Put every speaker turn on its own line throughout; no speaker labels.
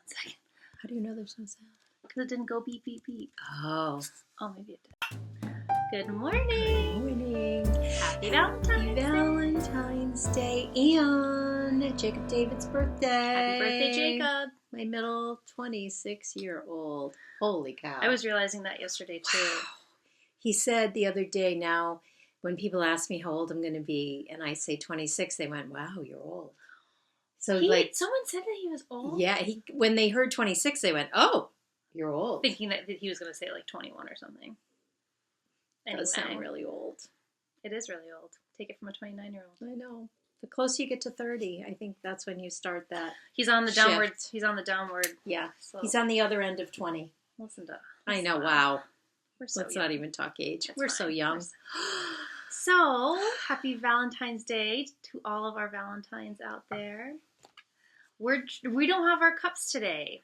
1 second.
How do you know there's no sound?
Because it didn't go beep, beep, beep.
Oh.
Oh, maybe it did. Good morning.
Good morning.
Happy Valentine's Day.
Valentine's Day and Jacob David's birthday.
Happy birthday, Jacob.
My middle 26-year-old. Holy cow.
I was realizing that yesterday, too.
Wow. He said the other day, now, when people ask me how old I'm going to be, and I say 26, they went, wow, you're old. So
someone said that he was old?
Yeah, when they heard 26, they went, oh, you're old.
Thinking that he was going to say like 21 or something.
Anyway. That does sound really old.
It is really old. Take it from a 29-year-old.
I know. The closer you get to 30, I think that's when you start that.
He's on the downward. He's on the downward.
Yeah.
Slope.
He's on the other end of 20.
Listen to us.
I know. Wow.
We're so
Let's
young.
not even talk age.
That's
We're
fine.
so young.
So, happy Valentine's Day to all of our Valentines out there. We don't have our cups today.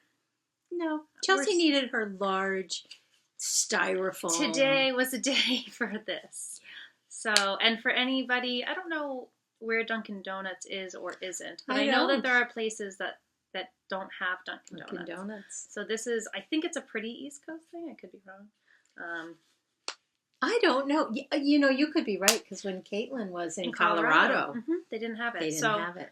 No. Chelsea needed her large styrofoam.
Today was a day for this. So, and for anybody, I don't know where Dunkin' Donuts is or isn't, but I know that there are places that don't have Dunkin' Donuts. So this is, I think it's a pretty East Coast thing. I could be wrong.
I don't know. You know, you could be right, because when Caitlin was in Colorado.
They didn't have it.
They didn't have it.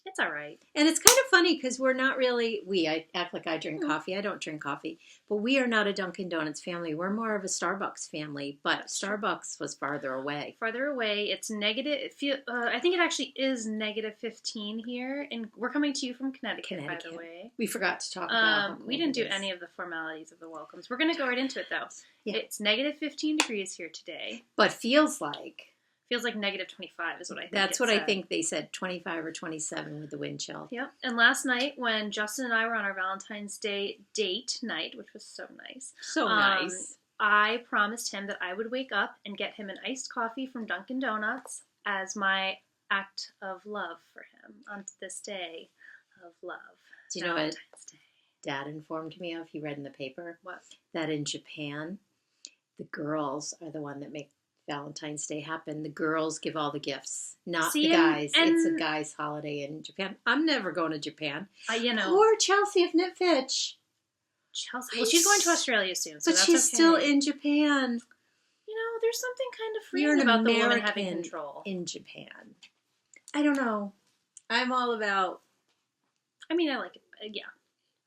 It's all right.
And it's kind of funny because we're not really, I act like I drink coffee. I don't drink coffee. But we are not a Dunkin' Donuts family. We're more of a Starbucks family. But Starbucks was farther away. Farther away.
It's negative. I think it actually is -15 here. And we're coming to you from Connecticut, by the way.
We forgot to talk about
we didn't do any of the formalities of the welcomes. We're going to go right into it, though. Yeah. It's -15 degrees here today.
But feels like
-25 is what I think.
That's what I think they said, 25 or 27 with the wind chill.
Yep. And last night when Justin and I were on our Valentine's Day date night, which was so nice.
So nice.
I promised him that I would wake up and get him an iced coffee from Dunkin' Donuts as my act of love for him on this day of love.
Do you know what Dad informed me of? He read in the paper.
What?
That in Japan, the girls are the one that make Valentine's Day happen. The girls give all the gifts, not the guys. It's a guy's holiday in Japan. I'm never going to Japan. Poor Chelsea of Knit Fitch.
Chelsea. Well, she's going to Australia soon, so
but she's still in Japan.
You know, there's something kind of freeing about the woman having control
in Japan. I don't know. I'm all about.
I mean, I like it. Yeah,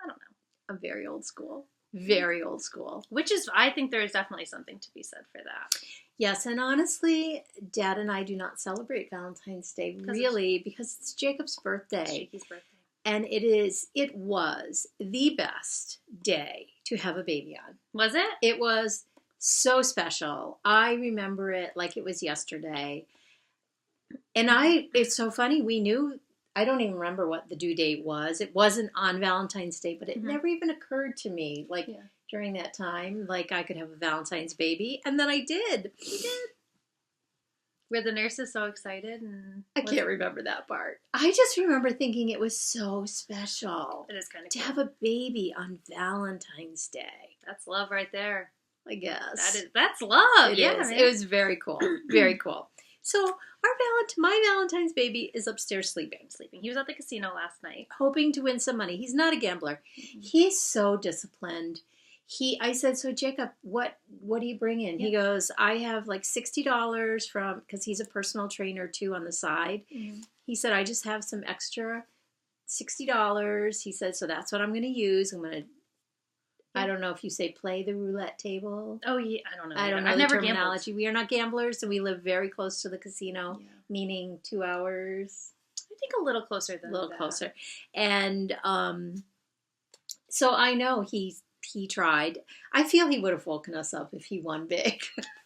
I don't know.
I'm very old school. Very old school.
Which is, I think there is definitely something to be said for that.
Yes, and honestly, Dad and I do not celebrate Valentine's Day, really, because it's Jacob's birthday.
It's Jakey's birthday.
And it was the best day to have a baby on.
Was it?
It was so special. I remember it like it was yesterday. And it's so funny, we knew, I don't even remember what the due date was. It wasn't on Valentine's Day, but it never even occurred to me, during that time, like I could have a Valentine's baby, and then I did.
You did. Were the nurses so excited?
I can't remember that part. I just remember thinking it was so special.
It is kind of
to
cool.
have a baby on Valentine's Day.
That's love right there.
I guess
that's love.
It is. It was very cool. Very cool. So my Valentine's baby is upstairs sleeping.
He was at the casino last night,
hoping to win some money. He's not a gambler. He's so disciplined. I said, so Jacob, what do you bring in? Yeah. He goes, I have like $60 because he's a personal trainer too on the side. Mm-hmm. He said, I just have some extra $60. He said, so that's what I'm going to use. I don't know if you say play the roulette table.
Oh, yeah. I don't know.
I don't know
I've
the
never
terminology.
gambled.
We are not gamblers, and we live very close to the casino, meaning 2 hours.
I think a little closer than that.
A little closer. And so I know he tried. I feel he would have woken us up if he won big.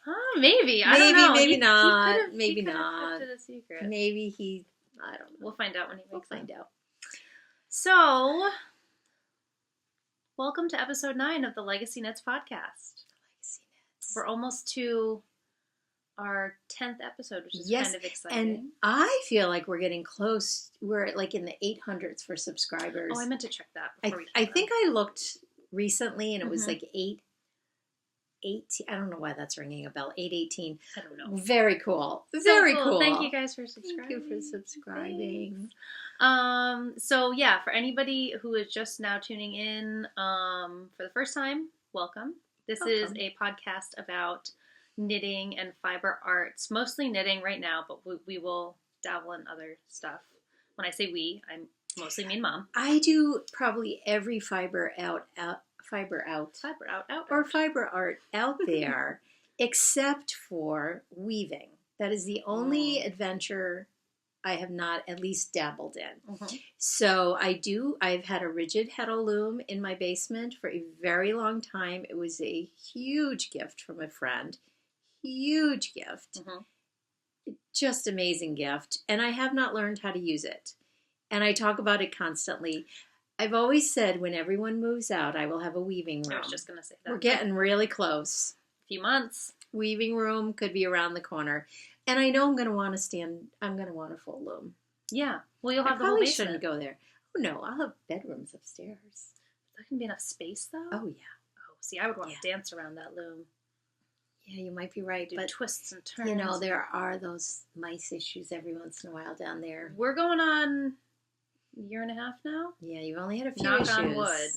Oh, maybe. I don't know.
Maybe not.
He
Maybe not.
kept it a secret.
Maybe I don't know.
We'll find out when he wakes up.
We'll find out.
So, welcome to episode 9 of the LegacyKnitz podcast. We're almost to our 10th episode, which is kind of exciting.
And I feel like we're getting close. We're like in the 800s for subscribers.
Oh, I meant to check that before
I think I looked recently, and it was like 18. I don't know why that's ringing a bell. 818.
I don't know.
Very cool. Very cool.
Thank you guys for subscribing.
Thank you for subscribing.
So yeah, for anybody who is just now tuning in for the first time, welcome. This is a podcast about knitting and fiber arts, mostly knitting right now, but we will dabble in other stuff. When I say we, I'm mostly me and Mom.
I do probably every fiber art out there, except for weaving. That is the only adventure I have not at least dabbled in. Mm-hmm. So I've had a rigid heddle loom in my basement for a very long time. It was a huge gift from a friend. Huge gift. Mm-hmm. Just amazing gift. And I have not learned how to use it. And I talk about it constantly. I've always said when everyone moves out, I will have a weaving room.
I was just going to say that.
We're getting really close.
A few months.
Weaving room could be around the corner. And I know I'm going to want a full loom.
Yeah. Well, you'll have the whole basement.
I probably shouldn't go there. Oh, no. I'll have bedrooms upstairs.
That can be enough space, though?
Oh, yeah.
Oh, see, I would want to dance around that loom.
Yeah, you might be right.
Do
but
twists and turns.
You know, there are those mice issues every once in a while down there.
We're going on a year and a half now.
Yeah, you've only had a few
Knock
issues
on wood.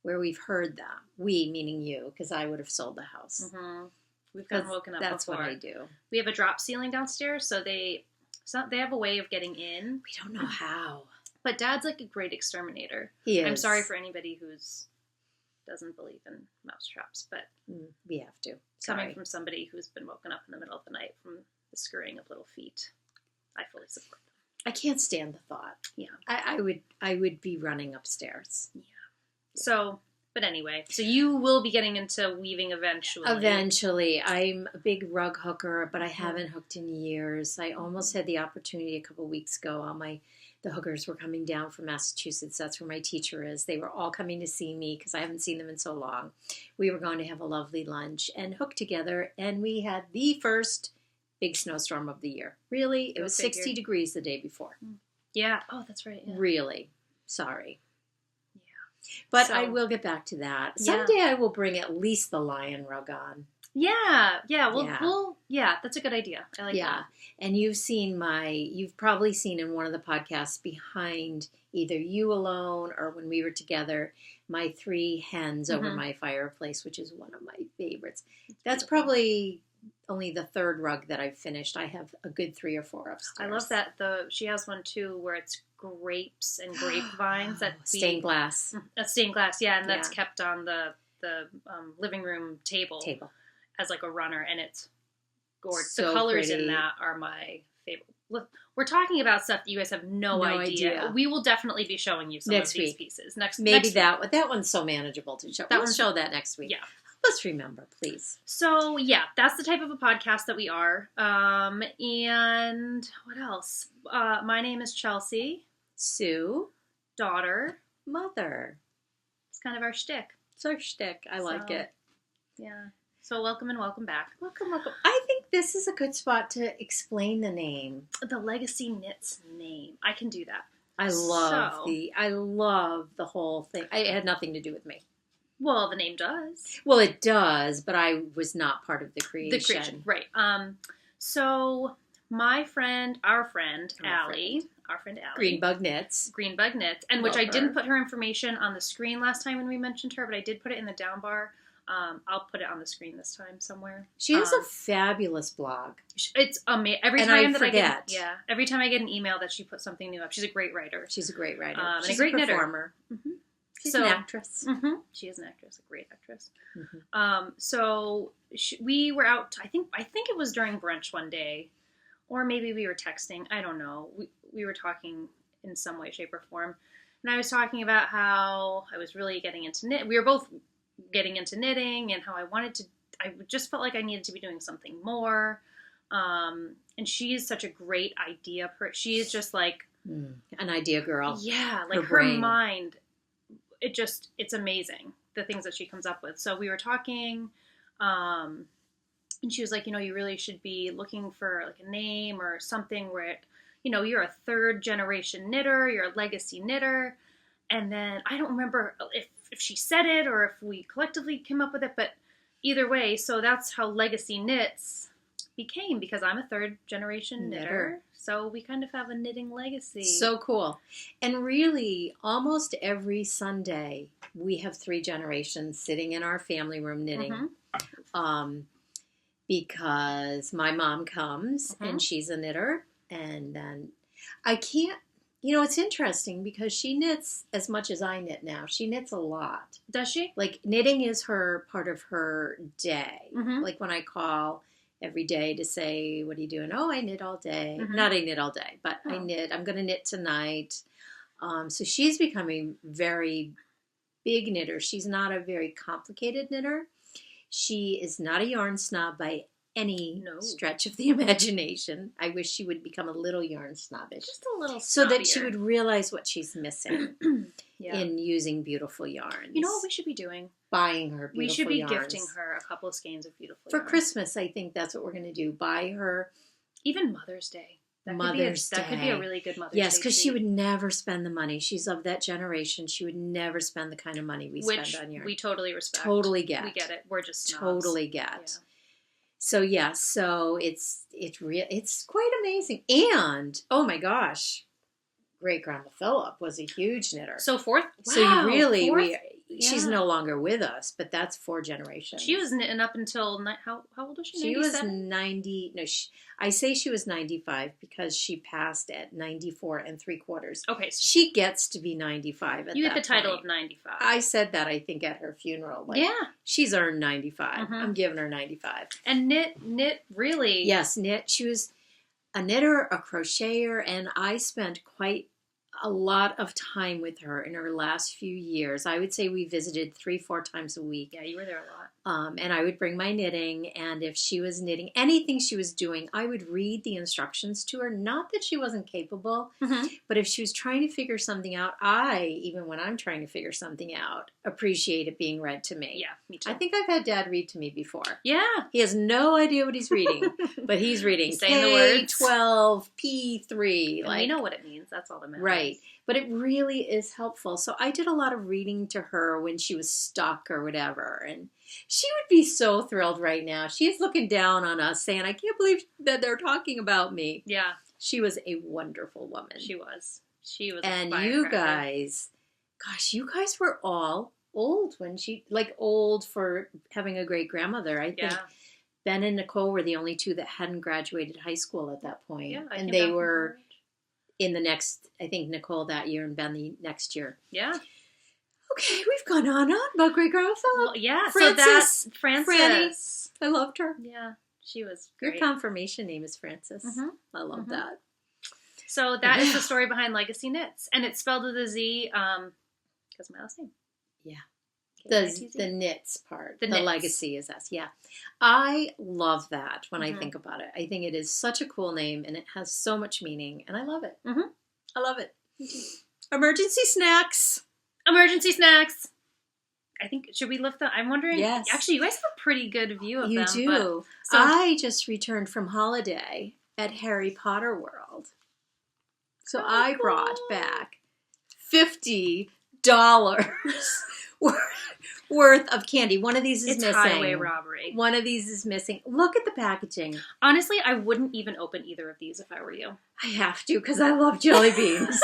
Where we've heard that. We, meaning you, because I would have sold the house.
Mm-hmm. We've gotten woken up
That's
before.
what I do.
We have a drop ceiling downstairs, so they have a way of getting in.
We don't know how.
But Dad's like a great exterminator.
He is.
I'm sorry for anybody who's doesn't believe in mousetraps, but
we have to.
Coming from somebody who's been woken up in the middle of the night from the scurrying of little feet, I fully support them.
I can't stand the thought.
Yeah,
I would be running upstairs.
Yeah. So. But anyway, so you will be getting into weaving eventually.
Eventually. I'm a big rug hooker, but I haven't hooked in years. I almost had the opportunity a couple of weeks ago. The hookers were coming down from Massachusetts. That's where my teacher is. They were all coming to see me because I haven't seen them in so long. We were going to have a lovely lunch and hook together, and we had the first big snowstorm of the year. Really? It was 60 degrees the day before.
Yeah. Oh, that's right. Yeah.
Really. Sorry. But I will get back to that. Someday I will bring at least the lion rug on.
Yeah. That's a good idea. I like that.
And you've probably seen in one of the podcasts behind either you alone or when we were together, my 3 hens over my fireplace, which is one of my favorites. That's probably only the 3rd rug that I've finished. I have a good 3 or 4 upstairs.
I love that. She has one too where it's grapes and grapevines
stained glass.
That's stained glass, yeah, and that's kept on the living room table as like a runner, and it's gorgeous.
So
the colors
pretty.
in that are my favorite. Look, we're talking about stuff that you guys have no idea. We will definitely be showing you some of these pieces next.
Maybe that one's so manageable to show. We'll show that next week.
Yeah.
Let's remember, please.
So, yeah, that's the type of a podcast that we are. And what else? My name is Chelsea.
Sue.
Daughter.
Mother.
It's kind of our shtick.
It's our shtick. I like it.
Yeah. So, welcome and welcome back.
Welcome. I think this is a good spot to explain the name.
The LegacyKnitz name. I can do that.
I love the whole thing. It had nothing to do with me.
Well, the name does.
Well, it does, but I was not part of the creation.
Right. So our friend Allie.
Greenbug Knits.
And which I didn't put her information on the screen last time when we mentioned her, but I did put it in the down bar. I'll put it on the screen this time somewhere.
She has a fabulous blog.
It's amazing. Every time I get an email that she puts something new up. She's a great writer.
She's a great writer.
And a great
performer.
Mm-hmm.
She's an actress.
Mm-hmm. She is an actress, a great actress. Mm-hmm. We were out. I think it was during brunch one day, or maybe we were texting. I don't know. We were talking in some way, shape, or form, and I was talking about how I was really getting into knit. We were both getting into knitting, and how I just felt like I needed to be doing something more. And she is such a great idea. She is just like
an idea girl.
Yeah, like her mind. It's amazing, the things that she comes up with. So we were talking, and she was like, you really should be looking for like a name or something where, you're a 3rd generation knitter, you're a legacy knitter. And then I don't remember if she said it or if we collectively came up with it, but either way, so that's how LegacyKnitz became, because I'm a third generation knitter. So we kind of have a knitting legacy.
So cool. And really, almost every Sunday, we have 3 generations sitting in our family room knitting. Because my mom comes and she's a knitter. And then I can't, it's interesting because she knits as much as I knit now. She knits a lot.
Does she?
Like, knitting is part of her day. Like, when I call every day to say, what are you doing? Oh, I knit all day. Not I knit all day, but I knit. I'm going to knit tonight. So she's becoming very big knitter. She's not a very complicated knitter. She is not a yarn snob by any stretch of the imagination. I wish she would become a little yarn snobbish.
Just a little snobbier.
So that she would realize what she's missing in using beautiful yarns.
You know what we should be doing?
Buying her beautiful yarns.
We should be gifting her a couple of skeins of beautiful yarns.
For Christmas, I think that's what we're going to do. Buy her.
Even Mother's Day. That could be a really good Mother's Day.
Yes, because she would never spend the money. She's of that generation. She would never spend the kind of money we spend on yarn.
We totally respect.
Totally get.
We get it. We're just snobs.
Totally get. Yeah. So it's quite amazing. And oh my gosh, great grandma Phillip was a huge knitter.
So fourth. Wow,
so you really she's no longer with us, but that's 4 generations.
She was knitting up until how old was she?
She was 90. No, I say she was 95 because she passed at 94 3/4.
Okay, so
she gets to be 95 at
you
that
get the title
point.
of 95.
I said that, I think, at her funeral. Like, she's earned 95. I'm giving her 95.
And knit really.
Yes, knit. She was a knitter, a crocheter, and I spent quite a lot of time with her in her last few years. I would say we visited 3-4 times a week.
Yeah, you were there a lot.
And I would bring my knitting, and if she was knitting anything she was doing, I would read the instructions to her. Not that she wasn't capable, but if she was trying to figure something out, even when I'm trying to figure something out, appreciate it being read to me.
Yeah, me too.
I think I've had Dad read to me before.
Yeah.
He has no idea what he's reading, but he's reading
saying the words.
K12, P3.
And we know what it means. That's all that matters.
Right. But it really is helpful. So I did a lot of reading to her when she was stuck or whatever. And she would be so thrilled right now. She's looking down on us saying, I can't believe that they're talking about me.
Yeah.
She was a wonderful woman.
She was.
And you guys, gosh, you guys were all old when old for having a great grandmother. I think Ben and Nicole were the only 2 that hadn't graduated high school at that point.
Yeah,
and they were in the next, I think Nicole that year and Ben the next year.
Yeah.
Okay, we've gone on about great grandma Phillip.
Well, yeah,
Frances,
so that's Frances.
Franny, I loved her.
Yeah, she was great.
Your confirmation name is Frances. I love that.
So that is the story behind LegacyKnitz, and it's spelled with a Z because of my last name.
Yeah. The knits part. The
knits.
legacy is S. Yeah. I love that when I think about it. I think it is such a cool name and it has so much meaning and I love it. I love it. Emergency snacks.
Emergency snacks. I think, should we lift them? I'm wondering.
Yes.
Actually, you guys have a pretty good view of them.
You do. I just returned from holiday at Harry Potter World. So I brought back $50 worth of candy. One of these is missing. It's
highway robbery.
One of these is missing. Look at the packaging.
Honestly, I wouldn't even open either of these if I were you.
I have to because I love jelly beans.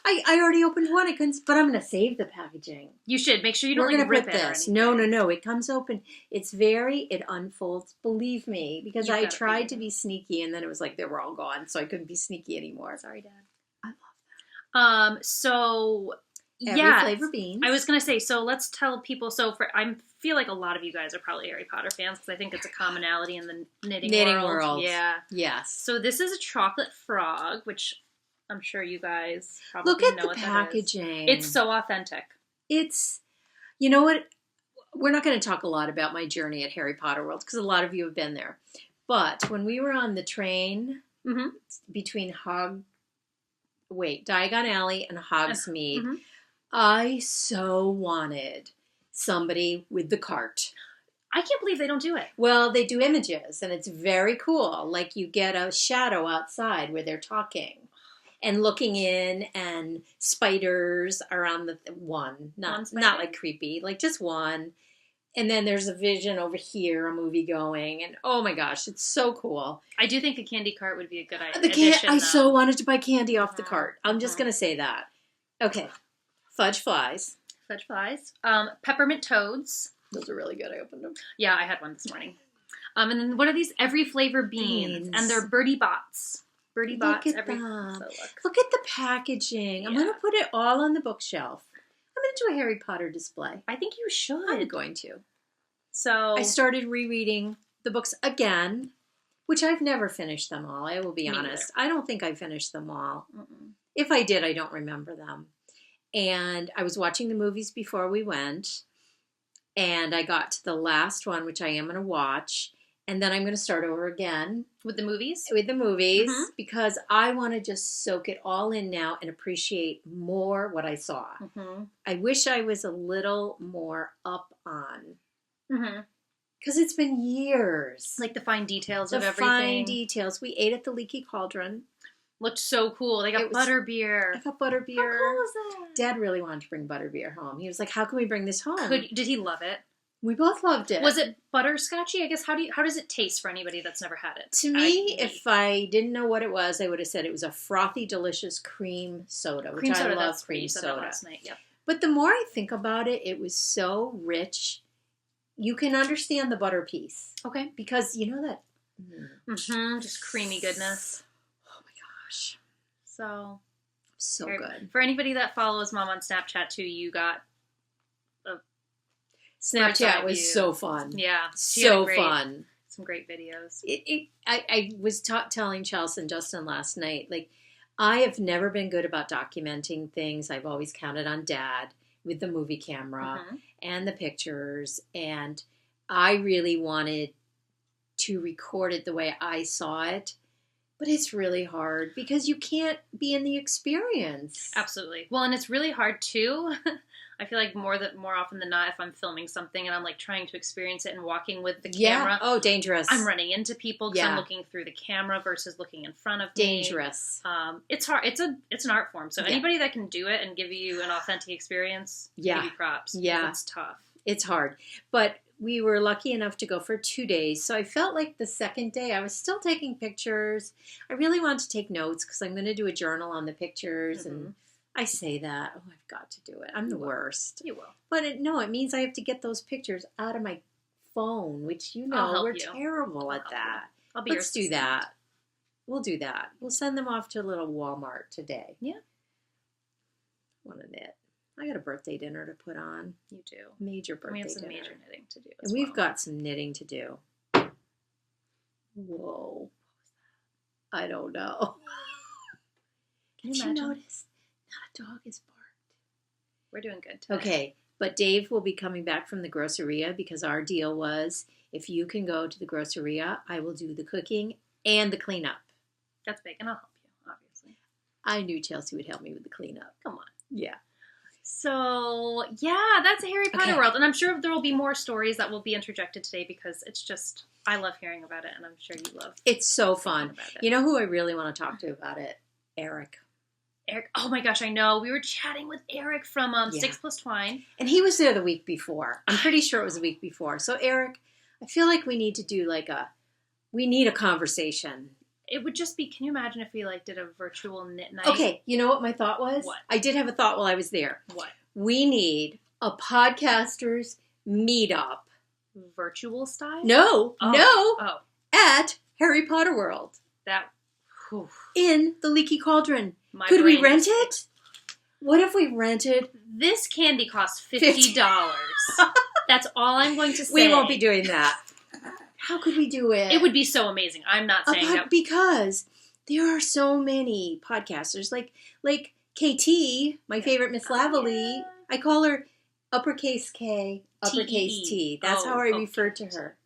I already opened one. I couldn't, but I'm going to save the packaging.
You should. Make sure you don't rip it or anything.
No. It comes open. It unfolds. Believe me, because I tried to be sneaky and then it was like they were all gone, so I couldn't be sneaky anymore.
Sorry, Dad.
I love that.
So...
Every flavor beans.
I was going to say, so let's tell people, I feel like a lot of you guys are probably Harry Potter fans because I think it's a commonality in the knitting world. Yeah.
Yes.
So this is a chocolate frog, which I'm sure you guys probably
Look at
know
the
what
packaging.
That is. It's so authentic.
It's, you know what? We're not going to talk a lot about my journey at Harry Potter World because a lot of you have been there. But when we were on the train between Diagon Alley and Hogsmeade, I so wanted somebody with the cart.
I can't believe they don't do it.
Well, they do images, and it's very cool. Like, you get a shadow outside where they're talking and looking in, and spiders around the one. Not like creepy, like just one. And then there's a vision over here, a movie going, and oh my gosh, it's so cool.
I do think a candy cart would be a good addition.
I so wanted to buy candy off the cart. I'm just going to say that. Okay. Fudge flies.
Fudge flies. Peppermint toads.
Those are really good. I opened them.
Yeah, I had one this morning. And then what are these? Every flavor beans. And they're birdie bots. Birdie bots.
Look at them. Look at the packaging. I'm going to put it all on the bookshelf. I'm going to do a Harry Potter display.
I think you should.
I'm going to.
So
I started rereading the books again, which I've never finished them all. I will be honest. I don't think I finished them all. If I did, I don't remember them. And I was watching the movies before we went, and I got to the last one, which I am going to watch, and then I'm going to start over again.
With the movies?
With the movies, because I want to just soak it all in now and appreciate more what I saw. I wish I was a little more up on. Because it's been years.
Like the fine details of everything.
The fine details. We ate at the Leaky Cauldron.
Looked so cool. They got butterbeer.
I got butterbeer.
How cool is that?
Dad really wanted to bring butterbeer home. He was like, how can we bring this home?
Did he love it?
We both loved it.
Was it butterscotchy? I guess, how does it taste for anybody that's never had it?
To me, if I didn't know what it was, I would have said it was a frothy, delicious cream soda, which I love cream soda.
Last night, yep.
But the more I think about it, it was so rich. You can understand the butter piece.
Okay.
Because you know that...
Just creamy goodness.
So good.
For anybody that follows Mom on Snapchat too, you got a
Snapchat was so fun.
Yeah.
So fun.
Some great videos.
I was telling Chelsea and Justin last night, like, I have never been good about documenting things. I've always counted on Dad with the movie camera and the pictures, and I really wanted to record it the way I saw it. But it's really hard because you can't be in the experience.
Absolutely. Well, and it's really hard too. I feel like more often than not, if I'm filming something and I'm like trying to experience it and walking with the camera.
Oh, dangerous.
I'm running into people because I'm looking through the camera versus looking in front of me.
Dangerous.
It's hard. It's an art form. So anybody that can do it and give you an authentic experience, give you props.
Yeah.
It's tough.
It's hard. But we were lucky enough to go for 2 days. So I felt like the second day I was still taking pictures. I really wanted to take notes because I'm going to do a journal on the pictures. And I say that, oh, I've got to do it. I'm the worst.
You will.
But it means I have to get those pictures out of my phone, which we're terrible at that. Let's do that. We'll do that. We'll send them off to a little Walmart today.
Yeah.
Want to knit. I got a birthday dinner to put on.
You do.
Major birthday dinner.
We have some major knitting to do
and we've got some knitting to do. Whoa. I don't know.
Can
you notice? Not a dog is barked.
We're doing good today.
Okay, but Dave will be coming back from the groceria because our deal was if you can go to the groceria, I will do the cooking and the cleanup.
That's big, and I'll help you, obviously.
I knew Chelsea would help me with the cleanup.
Come on.
Yeah.
So, yeah, that's a Harry Potter world. And I'm sure there will be more stories that will be interjected today because it's just, I love hearing about it, and I'm sure you love
It's so fun. You know who I really want to talk to about it? Eric.
Oh my gosh, I know. We were chatting with Eric from Sticks Plus Twine.
And he was there the week before. I'm pretty sure it was the week before. So, Eric, I feel like we need to do we need a conversation.
It would just be, can you imagine if we did a virtual knit night?
Okay, you know what my thought was?
What?
I did have a thought while I was there.
What?
We need a podcasters meetup.
Virtual style?
No, at Harry Potter World.
Whew.
In the Leaky Cauldron. Could we rent it? What if we rented?
This candy costs $50. That's all I'm going to say.
We won't be doing that. How could we do it?
It would be so amazing. I'm not saying that.
Because there are so many podcasters. Like KT, my favorite Miss Lavallee. Yeah. I call her uppercase K, uppercase T. That's how I refer to her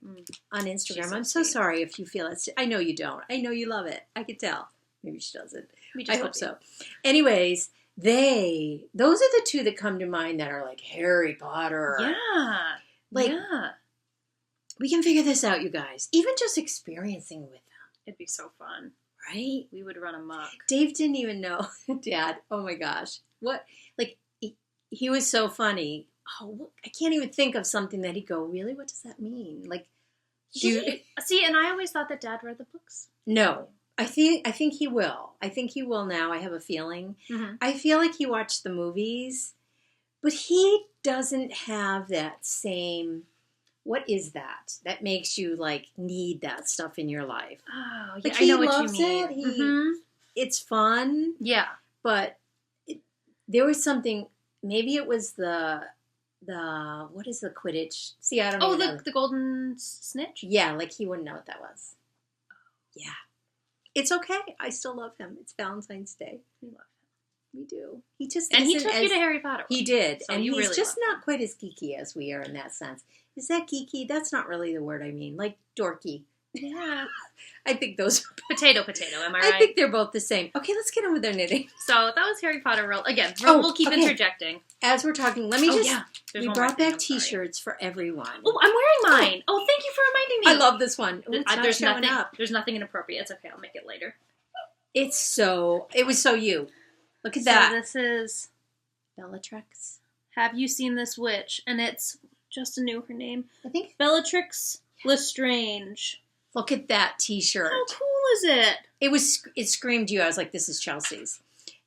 on Instagram. I'm so sorry if you feel it. I know you don't. I know you love it. I can tell. Maybe she doesn't. I hope so. Anyways, those are the two that come to mind that are like Harry Potter.
Yeah.
We can figure this out, you guys. Even just experiencing with them.
It'd be so fun.
Right?
We would run amok.
Dave didn't even know. Dad, oh my gosh. What? He was so funny. I can't even think of something that he'd go, really? What does that mean? Like,
see, and I always thought that Dad read the books.
No. I think he will. I think he will now. I have a feeling. Mm-hmm. I feel like he watched the movies, but he doesn't have that same... What is that? That makes you, like, need that stuff in your life.
Oh, yeah,
like,
I know what you mean.
It. It's fun.
Yeah.
But there was something... Maybe it was the what is the Quidditch? See, I don't know. Oh,
the golden snitch?
Yeah, like he wouldn't know what that was. Yeah. It's okay. I still love him. It's Valentine's Day. We love him. We do. He just
And he took you to Harry Potter.
He did.
So
and he's
really
just not quite as geeky as we are in that sense. Is that geeky? That's not really the word I mean. Like dorky.
Yeah.
I think those are...
Potato, am I right?
I think they're both the same. Okay, let's get on with our knitting.
So that was Harry Potter. Again, we'll keep interjecting.
As we're talking, let me we brought back t-shirts for everyone.
Oh, I'm wearing mine. Oh, thank you for reminding me.
I love this one. Ooh, it's not showing up.
There's nothing inappropriate. It's okay. I'll make it later.
It was so you. Look at that.
So this is
Bellatrix.
Have you seen this witch? And it's just knew her name.
I think
Bellatrix Lestrange.
Look at that t-shirt.
How cool is it?
It screamed you. I was like, this is Chelsea's.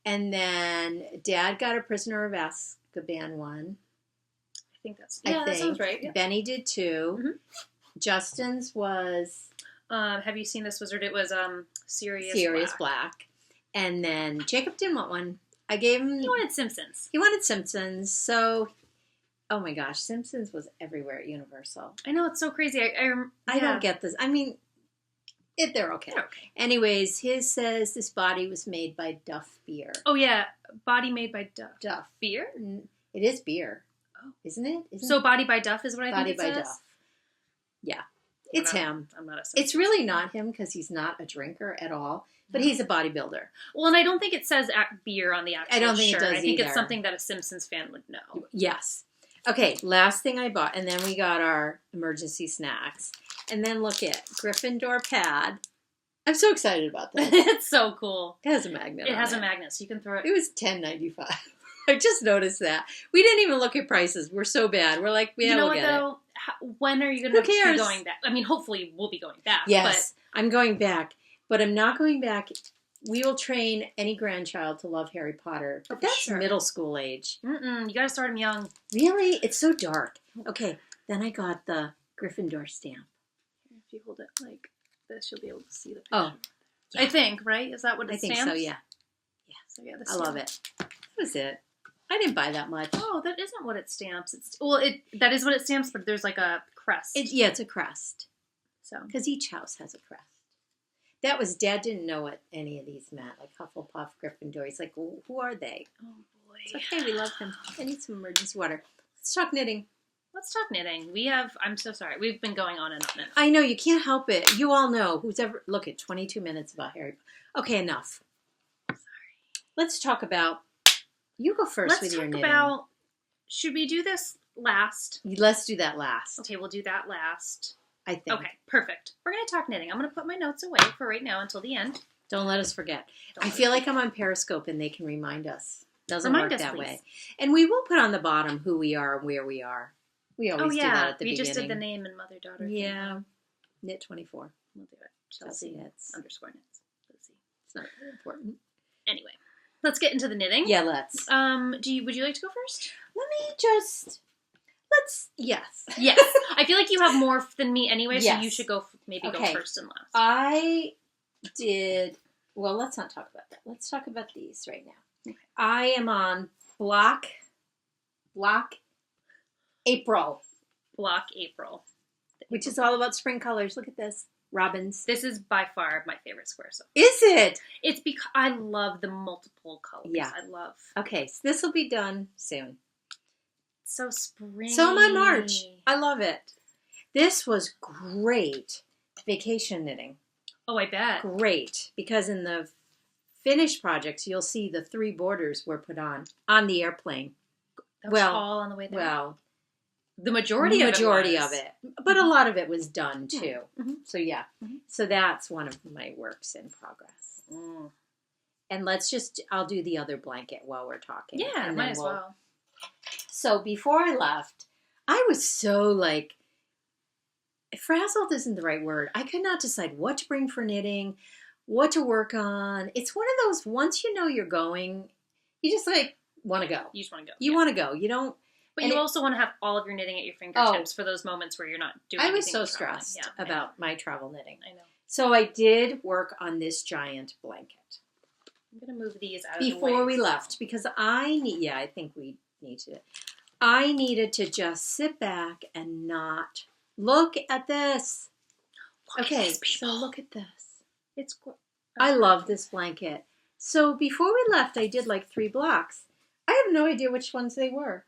And then Dad got a Prisoner of Azkaban one.
I think that sounds right. Yeah.
Benny did too. Mm-hmm. Justin's was...
have you seen this wizard? It was
Sirius Black. And then Jacob didn't want one. I gave him...
He wanted Simpsons.
So... Oh my gosh, Simpsons was everywhere at Universal.
I know, it's so crazy.
I don't get this. I mean, they're okay. Anyways, his says this body was made by Duff Beer.
Oh yeah, body made by Duff.
Duff.
Beer?
It is beer.
Oh.
Isn't it?
So Body by Duff is what I think it says?
Body by Duff. Yeah. It's him.
I'm not a
It's really not him because he's not a drinker at all. But he's a bodybuilder.
Well, and I don't think it says beer on the actual shirt.
I don't think it does
I think
either.
It's something that a Simpsons fan would know.
Yes. Okay, last thing I bought, and then we got our emergency snacks. And then look at Gryffindor pad. I'm so excited about this.
It's so cool.
It has a magnet on it.
It has a magnet, so you can throw it.
It was $10.95. I just noticed that. We didn't even look at prices. We're so bad. We're like, yeah, we'll get it.
When are you going to be going back? I mean, hopefully we'll be going back.
Yes, but I'm going back. But I'm not going back. We will train any grandchild to love Harry Potter. But that's middle school age.
You got to start them young.
Really? It's so dark. Okay, then I got the Gryffindor stamp.
If you hold it like this, you'll be able to see the picture.
Oh, yeah.
I think, right? Is that what it stamps?
I think so, yeah.
Yeah. So yeah,
I love it. That was it. I didn't buy that much.
Oh, that isn't what it stamps. That is what it stamps, but there's like a crest.
It's a crest.
So
because each house has a crest. That was, Dad didn't know what any of these meant, like Hufflepuff, Gryffindor. He's like, well, who are they?
Oh, boy.
It's okay, we love him. I need some emergency water. Let's talk knitting.
I'm so sorry. We've been going on and on.
I know, you can't help it. You all know. Look at 22 minutes about Harry. Okay, enough.
Sorry.
Let's talk about, you go first with your knitting.
Should we do this last?
Let's do that last.
Okay, we'll do that last.
I think.
Okay, perfect. We're going to talk knitting. I'm going to put my notes away for right now until the end.
Don't let us forget. I feel like I'm on Periscope and they can remind us. Doesn't work that way. And we will put on the bottom who we are and where we are. We always do that at the beginning.
We just did the name and mother-daughter.
Yeah. Knit 24.
We'll do it.
ChelseaKnitz.
_knits. Let's see.
It's not very important.
Anyway, let's get into the knitting.
Yeah, let's.
Would you like to go first?
Yes.
Yes. I feel like you have more than me anyway, so you should go go first and last.
I did, well, let's not talk about that. Let's talk about these right now. Okay. I am on Block April.
Block April.
Which is all about spring colors. Look at this. Robins.
This is by far my favorite square sew.
Is it?
It's because I love the multiple colors.
Yeah.
I love.
Okay, so this will be done soon.
So spring.
So am I March. I love it. This was great vacation knitting.
Oh, I bet.
Great. Because in the finished projects, you'll see the 3 borders were put on the airplane.
That was all on the way there.
Well,
the majority of
it. But a lot of it was done too.
Mm-hmm.
So yeah. Mm-hmm. So that's one of my works in progress.
Mm.
And I'll do the other blanket while we're talking.
Yeah, might as well.
So before I left, I was so like, frazzled isn't the right word. I could not decide what to bring for knitting, what to work on. It's one of those, once you know you're going, you just like want to go.
You just want to go.
You want to go. You don't.
But you also want to have all of your knitting at your fingertips for those moments where you're not doing anything.
I was so stressed about my travel knitting.
I know.
So I did work on this giant blanket.
I'm going to move these out of the way.
Before we left, because I think we need to. I needed to just sit back and not look at this. Okay, so look at this.
It's cool.
I love this blanket. So before we left, I did like 3 blocks. I have no idea which ones they were.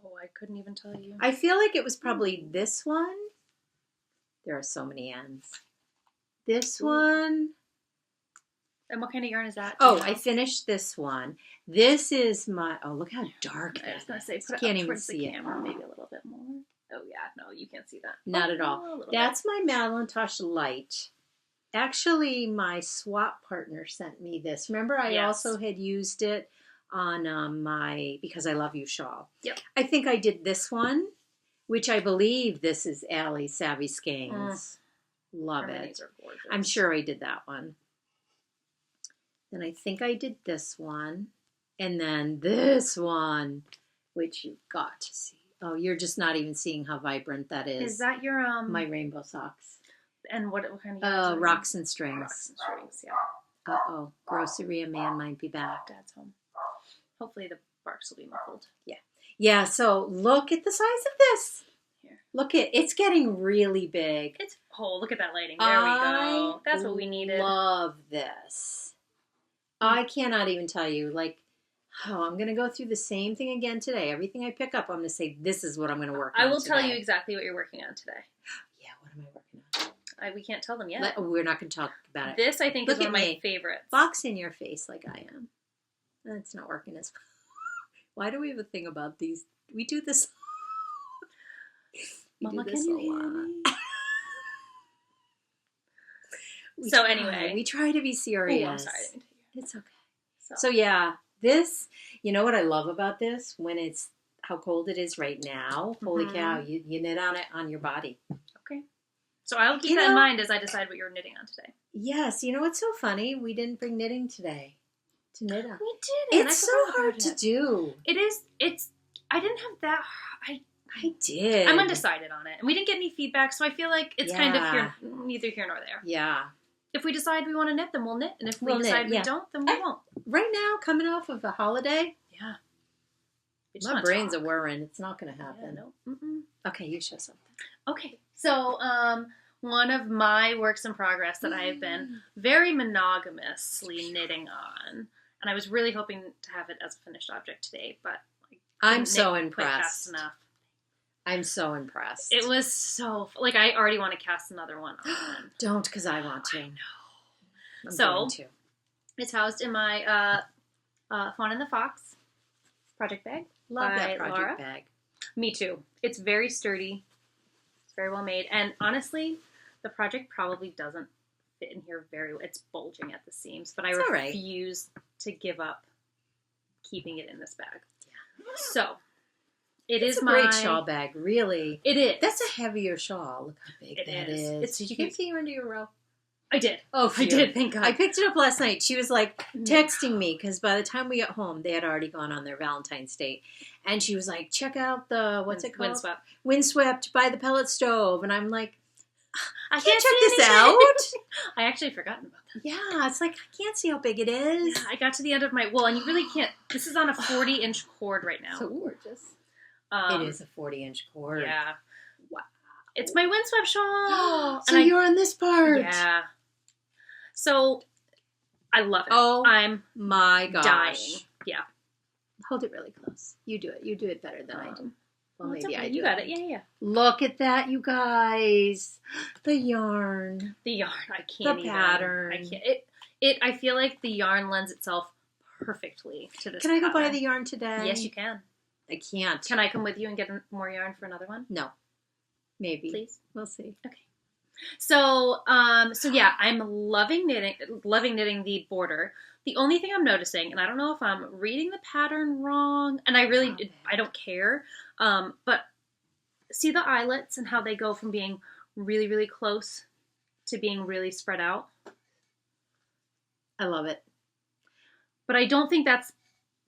Oh, I couldn't even tell you.
I feel like it was probably this one. There are so many ends. This one.
And what kind of yarn is that?
Oh, I finished this one. This is my, oh, look how dark
I was going to say, put it
can't
up
even
towards
see
the
it.
camera, maybe a little bit more. Oh, yeah, no, you can't see that.
Not at all. That's my Malintosh Light. Actually, my swap partner sent me this. Remember, I also had used it on my Because I Love You shawl.
Yep.
I think I did this one, which I believe this is Allie's Savvy Skeins. Love it.
These are gorgeous.
I'm sure I did that one. Then I think I did this one. And then this one, which you've got to see. Oh, you're just not even seeing how vibrant that is.
Is that your
my rainbow socks?
And what kind of
Rocks and Strings.
Rocks and Strings, yeah.
Uh-oh. Grocery man might be back.
Dad's home. Hopefully the barks will be muffled.
Yeah. Yeah, so look at the size of this.
Here.
Look at it's getting really big.
Look at that lighting. There we go. That's what we needed.
Love this. I cannot even tell you, like, I'm going to go through the same thing again today. Everything I pick up, I'm going to say, this is what I'm going to work on
I will tell you exactly what you're working on today.
Yeah, what am I working on?
We can't tell them yet.
We're not going to talk about it.
This, I think, is one of my favorites.
Box in your face like I am. That's not working as well. Why do we have a thing about these? We do this.
Mama, can you hear me? So anyway.
We try to be serious.
Oh, I'm sorry.
It's okay. So yeah, this, you know what I love about this? When it's how cold it is right now. Holy cow, you knit on it on your body.
Okay. So I'll keep that in mind as I decide what you're knitting on today.
Yes. You know what's so funny? We didn't bring knitting today to knit on.
We didn't.
It's so hard to do.
It is. I didn't have that.
I did.
I'm undecided on it. And we didn't get any feedback, so I feel like it's kind of neither here nor there.
Yeah.
If we decide we want to knit, then we'll knit. And if we decide we don't, then we won't.
Right now, coming off of a holiday.
Yeah.
My brain's a whirring. It's not going to happen.
Yeah, no.
Okay, you show something.
Okay. So, one of my works in progress that I have been very monogamously knitting on. And I was really hoping to have it as a finished object today, but
I'm so impressed.
Fast enough.
I'm so impressed.
It was so I already want to cast another one on.
Don't, because I want to.
I know. It's housed in my Fawn and the Fox project bag.
Love that project bag.
Me too. It's very sturdy. It's very well made, and honestly, the project probably doesn't fit in here very well. It's bulging at the seams, but I refuse to give up keeping it in this bag. Yeah. So. It's a great
shawl bag, really.
It is.
That's a heavier shawl. Look how big that is. Did you get see her under your row?
I did.
Oh,
I did, thank God.
I picked it up last night. She was like texting me because by the time we got home, they had already gone on their Valentine's date. And she was like, check out the, what's it called?
Windswept.
Windswept by the pellet stove. And I'm like,
I
can't check this out.
I actually forgotten about that.
Yeah, it's like, I can't see how big it is.
Yeah, I got to the end of my, and you really can't, this is on a 40-inch cord right now.
So gorgeous. It is a 40-inch cord.
Yeah. Wow. It's my windswept shawl.
So you're on this part.
Yeah. So I love it.
Oh,
I'm
my gosh.
Dying. Yeah.
Hold it really close. You do it. You do it better than I do. Well, maybe I do.
You got it. Yeah.
Look at that, you guys. The yarn.
I can't.
The pattern.
I can't. I feel like the yarn lends itself perfectly to this.
Can I go buy the yarn today?
Yes, you can.
I can't.
Can I come with you and get more yarn for another one?
No. Maybe.
Please?
We'll see.
Okay. So yeah, I'm loving knitting the border. The only thing I'm noticing, and I don't know if I'm reading the pattern wrong, and I don't care, but see the eyelets and how they go from being really, really close to being really spread out?
I love it.
But I don't think that's...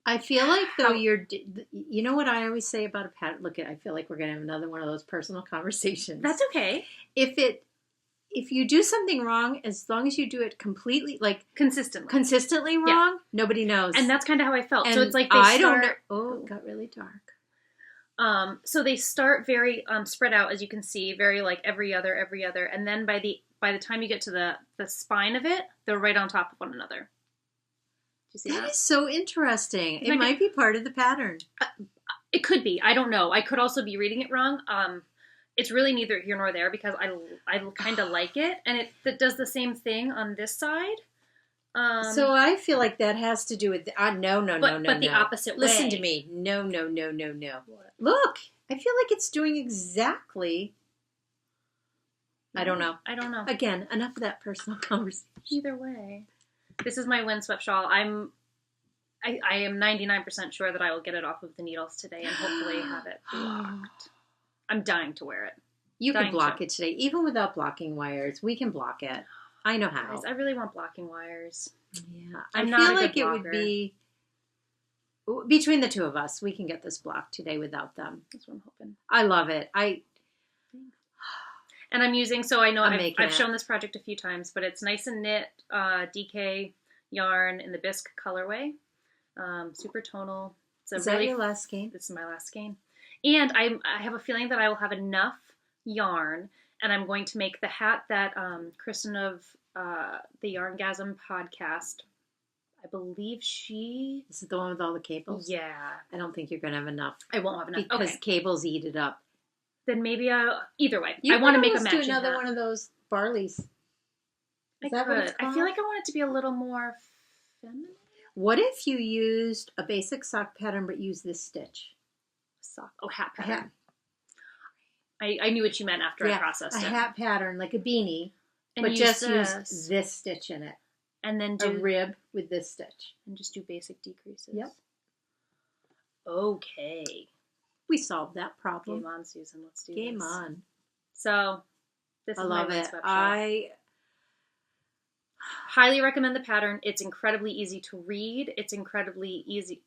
I feel like, though, you know what I always say about a pattern? Look, I feel like we're going to have another one of those personal conversations.
That's okay.
If you do something wrong, as long as you do it completely, like... Consistently wrong, nobody knows.
And that's kind of how I felt.
And
so it's like
don't know. Oh, it got really dark.
So they start very spread out, as you can see, very like every other. And then by the time you get to the spine of it, they're right on top of one another. Do you see that?
That is so interesting. It might be part of the pattern.
It could be. I don't know. I could also be reading it wrong. It's really neither here nor there because I kind of like it. And it does the same thing on this side.
So I feel like that has to do with... no.
But the opposite way.
Listen to me. No. What? Look, I feel like it's doing exactly... I don't know. Again, enough of that personal conversation.
Either way. This is my windswept shawl. I am 99% sure that I will get it off of the needles today and hopefully have it blocked. I'm dying to wear it.
You can block it today. Even without blocking wires, we can block it. I know how.
Guys, I really want blocking wires.
Yeah. I feel like it would be... Between the two of us, we can get this blocked today without them.
That's what I'm hoping.
I love it.
And I'm using, so I know I've shown this project a few times, but it's Nice and Knit DK yarn in the bisque colorway. Super tonal.
Is that your last skein?
This is my last skein. And I have a feeling that I will have enough yarn, and I'm going to make the hat that Kristen of the Yarngasm podcast, I believe she...
Is it the one with all the cables?
Yeah.
I don't think you're going to have enough.
I won't have enough.
Because cables eat it up.
Then maybe either way. I want to make a matching
do another
hat.
one of those Barleys.
Is that what it's called? I feel like I want it to be a little more feminine.
What if you used a basic sock pattern but used this stitch?
Hat pattern. I knew what you meant after I processed it.
A hat pattern, like a beanie, but just use this stitch in it.
And then
do a rib with this stitch.
And just do basic decreases.
Yep.
Okay.
We solved that problem.
Game on, Susan. Let's do
Game
this.
on.
So, this is my windswept shawl.
I
highly recommend the pattern. It's incredibly easy to read. It's incredibly easy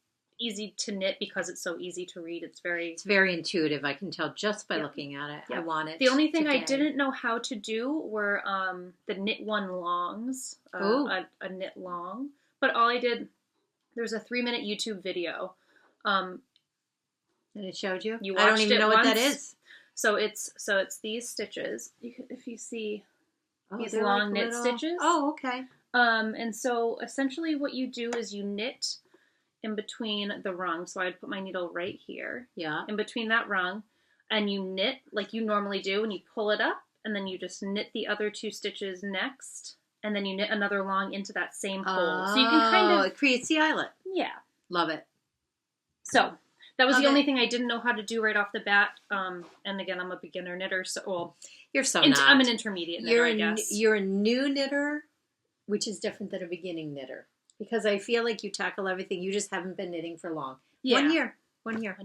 to knit because it's so easy to read. It's very
intuitive. I can tell just by looking at it.
Yep.
I want it.
The only thing I didn't know how to do were the knit one longs, a knit long. But all I did, there's a 3-minute YouTube video.
And it showed you?
You watched
I don't even know what that is.
So it's these stitches. If you see these long
like
knit stitches.
Oh, okay.
And so essentially what you do is you knit in between the rungs. So I'd put my needle right here.
Yeah.
In between that rung. And you knit like you normally do. And you pull it up. And then you just knit the other 2 stitches next. And then you knit another long into that same hole. So you can kind of...
it creates the eyelet.
Yeah.
Love it.
So... That was the only thing I didn't know how to do right off the bat. And again, I'm a beginner knitter, so
you're not.
I'm an intermediate knitter, I guess.
You're a new knitter, which is different than a beginning knitter. Because I feel like you tackle everything. You just haven't been knitting for long.
Yeah.
1 year.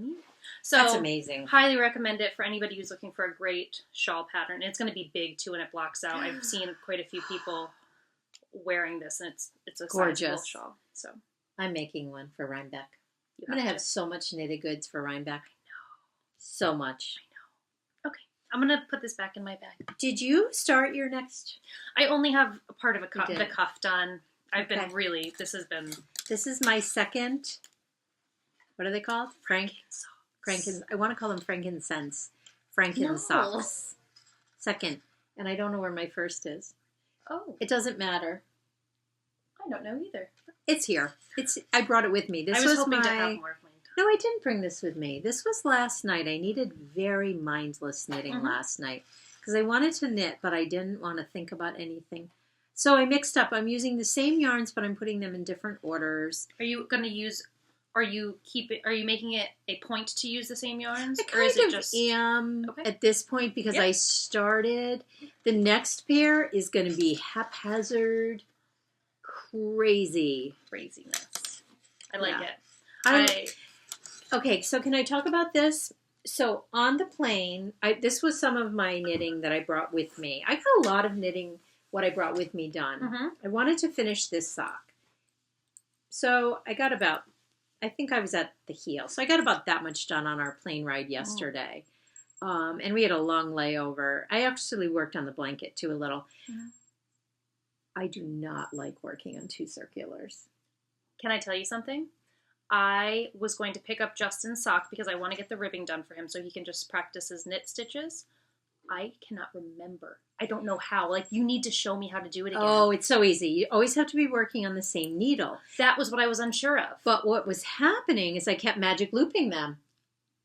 So
that's amazing.
Highly recommend it for anybody who's looking for a great shawl pattern. It's going to be big too when it blocks out. I've seen quite a few people wearing this, and it's a gorgeous shawl. So
I'm making one for Rhinebeck. I'm going to have so much knitted goods for Rhinebeck. I know. So much.
I know. Okay. I'm going to put this back in my bag.
Did you start your next?
I only have a part of the cuff done. I've been this is my
second, what are they called? I want to call them frankincense. Frankensocks. No. Second. And I don't know where my first is.
Oh.
It doesn't matter.
I don't know either.
It's here. I brought it with me.
I was hoping to have more of mine.
No, I didn't bring this with me. This was last night. I needed very mindless knitting last night because I wanted to knit, but I didn't want to think about anything. So I mixed up. I'm using the same yarns, but I'm putting them in different orders.
Are you going to use? Are you making it a point to use the same yarns?
I am at this point because I started. The next pair is going to be haphazard,
craziness. I like it.
Okay, so can I talk about this? So on the plane, this was some of my knitting that I brought with me. I got a lot of knitting, what I brought with me done.
Mm-hmm.
I wanted to finish this sock. So I got about, I think I was at the heel. So I got about that much done on our plane ride yesterday. And we had a long layover. I actually worked on the blanket too a little. Mm-hmm. I do not like working on 2 circulars.
Can I tell you something? I was going to pick up Justin's sock because I want to get the ribbing done for him so he can just practice his knit stitches. I cannot remember. I don't know how. Like, you need to show me how to do it again.
Oh, it's so easy. You always have to be working on the same needle.
That was what I was unsure of.
But what was happening is I kept magic looping them.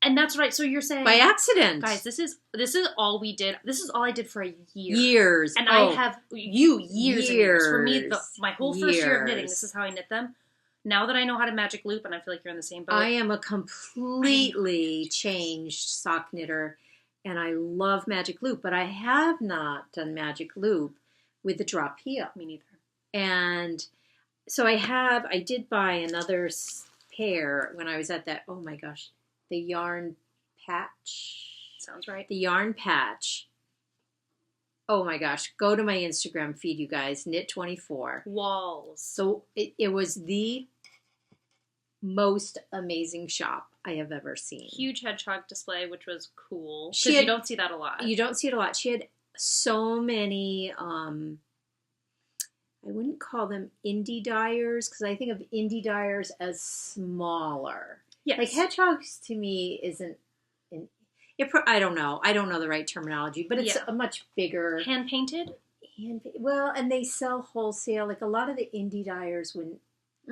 And that's right. So you're saying...
By accident.
Guys, this is all we did. This is all I did for a year.
Years.
And I have... Years and years. For me, my whole first year of knitting, this is how I knit them. Now that I know how to magic loop, and I feel like you're in the same boat.
I am a completely changed sock knitter, and I love magic loop, but I have not done magic loop with the drop heel.
Me neither.
And so I did buy another pair when I was at that, oh my gosh, the yarn patch.
Sounds right.
The yarn patch. Oh my gosh, go to my Instagram feed, you guys, Knit24.
Walls.
So it was the most amazing shop I have ever seen.
Huge hedgehog display, which was cool. Because you don't see that a lot.
You don't see it a lot. She had so many, I wouldn't call them indie dyers, because I think of indie dyers as smaller.
Yes.
Like hedgehogs to me isn't, I don't know. I don't know the right terminology, but it's a much bigger.
Hand painted?
Well, and they sell wholesale. Like a lot of the indie dyers wouldn't.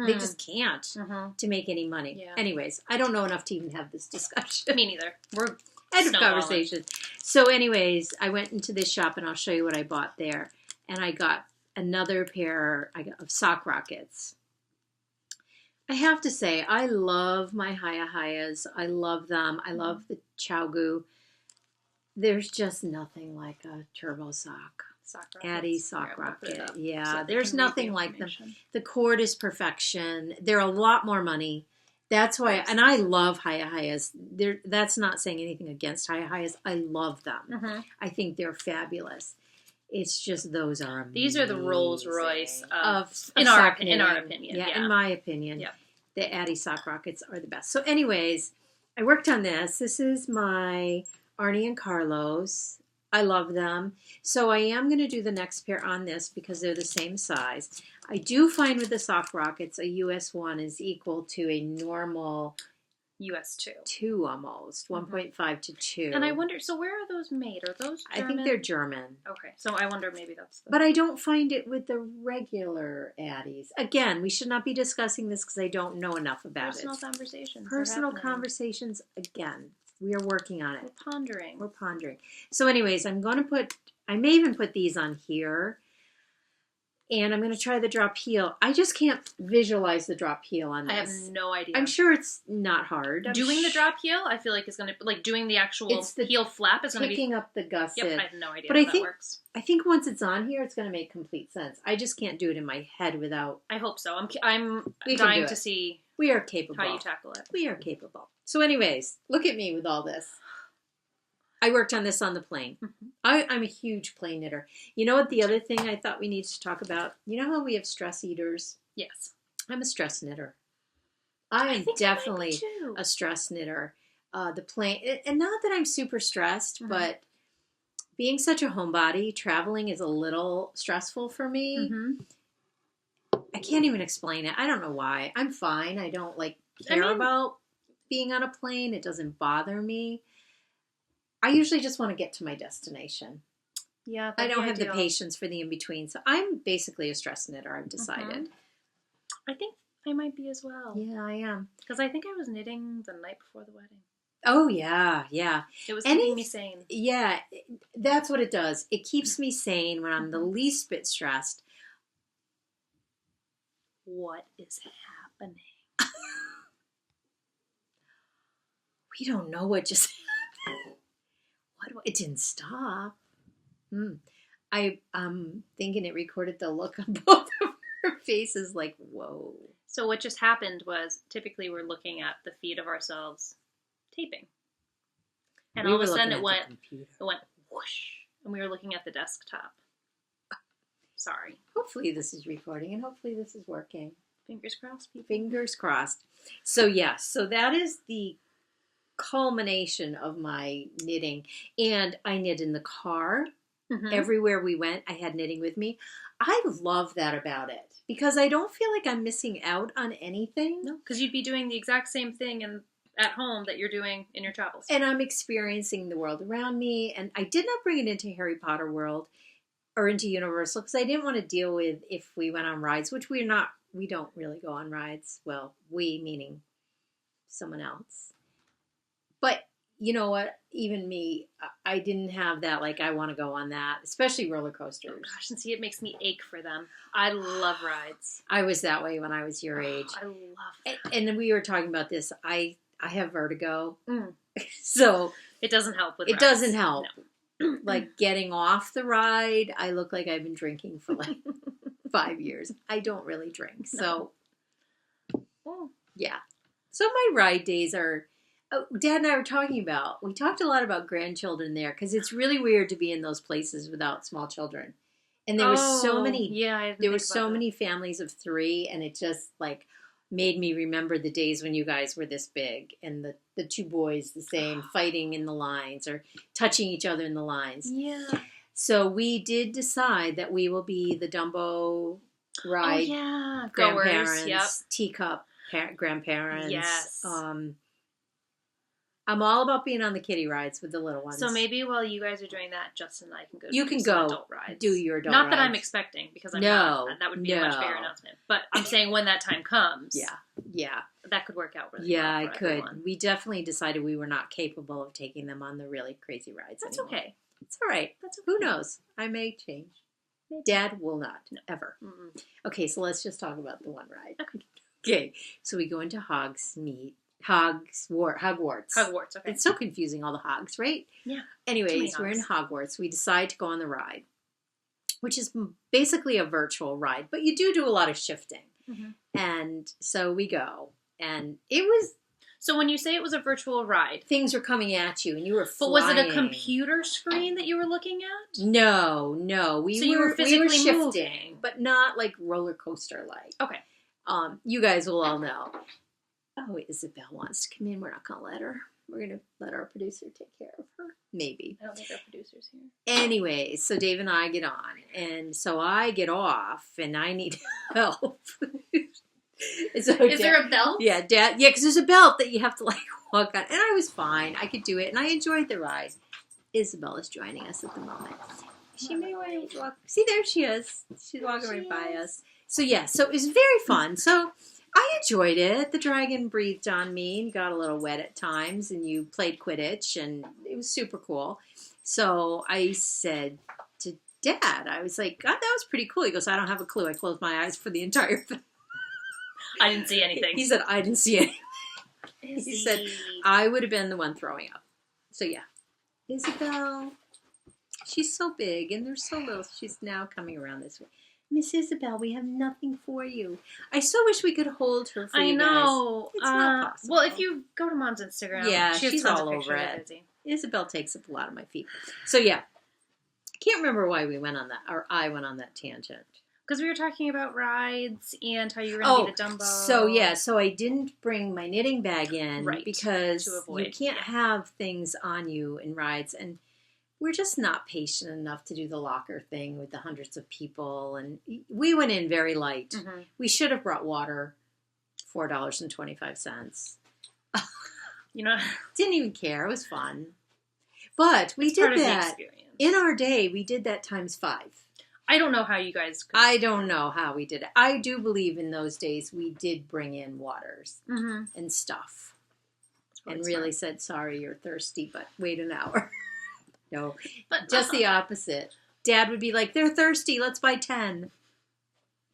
They just can't to make any money.
Yeah.
Anyways, I don't know enough to even have this discussion.
Me neither. We're
end of conversation. So anyways, I went into this shop and I'll show you what I bought there. And I got another pair of sock rockets. I have to say, I love my Hayahayas. I love them. I love the Chowgu. There's just nothing like a turbo sock. Addie sock rocket. Yeah, so there's nothing like them. The cord is perfection. They're a lot more money. That's why, and I love Hayahayas. That's not saying anything against Hayahayas. I love them. Mm-hmm. I think they're fabulous. It's just those are amazing.
These are the Rolls Royce in our opinion.
Yeah, in my opinion, the Addie sock rockets are the best. So, anyways, I worked on this. This is my Arnie and Carlos. I love them. So I am going to do the next pair on this because they're the same size. I do find with the sock rockets, a US 1 is equal to a normal
US 2.
2 almost. 1.5 to 2.
And I wonder, so where are those made? Are those German?
I think they're German.
Okay. So I wonder maybe that's
But I don't find it with the regular Addies. Again, we should not be discussing this because I don't know enough about
Personal conversations.
Personal conversations, again. We are working on it.
We're pondering.
So anyways, I may even put these on here. And I'm going to try the drop heel. I just can't visualize the drop heel on this.
I have no idea.
I'm sure it's not hard.
Doing the drop heel, I feel like is going to, like doing the actual heel flap is going to be.
Picking up the gusset.
Yep, I have no idea how that works.
I think once it's on here, it's going to make complete sense. I just can't do it in my head without.
I hope so. I'm dying to see.
We are capable.
How you tackle it.
We are capable. So anyways, look at me with all this. I worked on this on the plane. Mm-hmm. I'm a huge plane knitter. You know what the other thing I thought we needed to talk about? You know how we have stress eaters?
Yes.
I'm a stress knitter. I am definitely a stress knitter. The plane, and not that I'm super stressed, but being such a homebody, traveling is a little stressful for me. Mm-hmm. I can't even explain it. I don't know why. I'm fine. I don't care about being on a plane. It doesn't bother me. I usually just want to get to my destination.
Yeah,
I don't have the patience for the in-between. So I'm basically a stress knitter, I've decided.
I think I might be as well.
Yeah, I am.
Because I think I was knitting the night before the wedding.
Oh, yeah, yeah.
It was keeping me sane.
Yeah, that's what it does. It keeps me sane when I'm the least bit stressed.
What is happening?
We don't know what just happened. It didn't stop. I'm thinking it recorded the look on both of our face is like, whoa.
So what just happened was, typically we're looking at the feed of ourselves taping. And all of a sudden it went whoosh. And we were looking at the desktop. Sorry.
Hopefully this is recording and hopefully this is working.
Fingers crossed, people.
Fingers crossed. So yes, so that is the culmination of my knitting. And I knit in the car. Mm-hmm. Everywhere we went, I had knitting with me. I love that about it because I don't feel like I'm missing out on anything.
No, because you'd be doing the exact same thing at home that you're doing in your travels.
And I'm experiencing the world around me. And I did not bring it into Harry Potter world or into Universal because I didn't want to deal with if we went on rides, which we don't really go on rides. Well, we meaning someone else. But you know what? Even me, I didn't have that, like, I want to go on that, especially roller coasters.
Oh, gosh, and see, it makes me ache for them. I love rides.
I was that way when I was your age.
I love that.
And then we were talking about this. I have vertigo. So
it doesn't help with
it
rides.
Doesn't help. No. Like, getting off the ride, I look like I've been drinking for, like, 5 years. I don't really drink. So, yeah. So my ride days are... Oh, Dad and I were we talked a lot about grandchildren there because it's really weird to be in those places without small children. And there was so many families of 3 and it just like made me remember the days when you guys were this big and the 2 boys the same fighting in the lines or touching each other in the lines.
Yeah.
So we did decide that we will be the Dumbo ride grandparents,
goers,
teacup grandparents.
Yes.
I'm all about being on the kiddie rides with the little ones.
So maybe while you guys are doing that, Justin and I can go
adult rides. Do your adult rides.
Not that I'm expecting, because I'm not. That would be a much bigger announcement. But I'm saying when that time comes.
Yeah.
That could work out really well
I
for
could.
everyone.
We definitely decided we were not capable of taking them on the really crazy rides
That's
anymore.
okay.
It's all right. Who knows? I may change. Maybe. Dad will not. No. Ever. Mm-mm. Okay, so let's just talk about the one ride. Okay. So we go into Hogwarts.
Okay.
It's so confusing, all the hogs, right?
Yeah.
Anyways, we're in Hogwarts. We decide to go on the ride, which is basically a virtual ride, but you do a lot of shifting. Mm-hmm. And so we go, and it was...
So when you say it was a virtual ride...
Things were coming at you, and you were flying.
But was it a computer screen that you were looking at?
No.
You were physically
shifting,
moving.
But not like roller coaster-like.
Okay.
You guys will all know. Oh, Isabel wants to come in. We're not going to let her. We're going to let our producer take care of her. Maybe.
I don't think our producer's here.
Anyway, so Dave and I get on. And so I get off, and I need help.
Is there a belt?
Yeah, Dad. Yeah, because there's a belt that you have to, like, walk on. And I was fine. I could do it. And I enjoyed the ride. Isabel is joining us at the moment. She may want to walk. See, there she is. She's walking right by us. So, yeah. So it was very fun. So... I enjoyed it. The dragon breathed on me and got a little wet at times, and you played Quidditch, and it was super cool. So I said to Dad, I was like, God, that was pretty cool. He goes, I don't have a clue. I closed my eyes for the entire thing.
I didn't see anything.
He said, I didn't see anything. He said, I would have been the one throwing up. So yeah. Isabel, she's so big, and they're so little. She's now coming around this way. Miss Isabel, we have nothing for you. I so wish we could hold her for you guys.
I know.
It's not possible.
Well, if you go to Mom's Instagram,
she's all over it. Isabel takes up a lot of my feet. So, yeah. Can't remember why we went on that, or I went on that tangent.
Because we were talking about rides and how you were going to be the Dumbo.
So I didn't bring my knitting bag in because you can't have things on you in rides, and we're just not patient enough to do the locker thing with the hundreds of people. And we went in very light. Mm-hmm. We should have brought water, $4.25. Didn't even care. It was fun. But we did that. In our day, we did that times 5.
I don't know how you guys could.
I don't know how we did it. I do believe in those days we did bring in waters and stuff. And really said, sorry, you're thirsty, but wait an hour. No, but just the opposite. Dad would be like, they're thirsty, let's buy 10.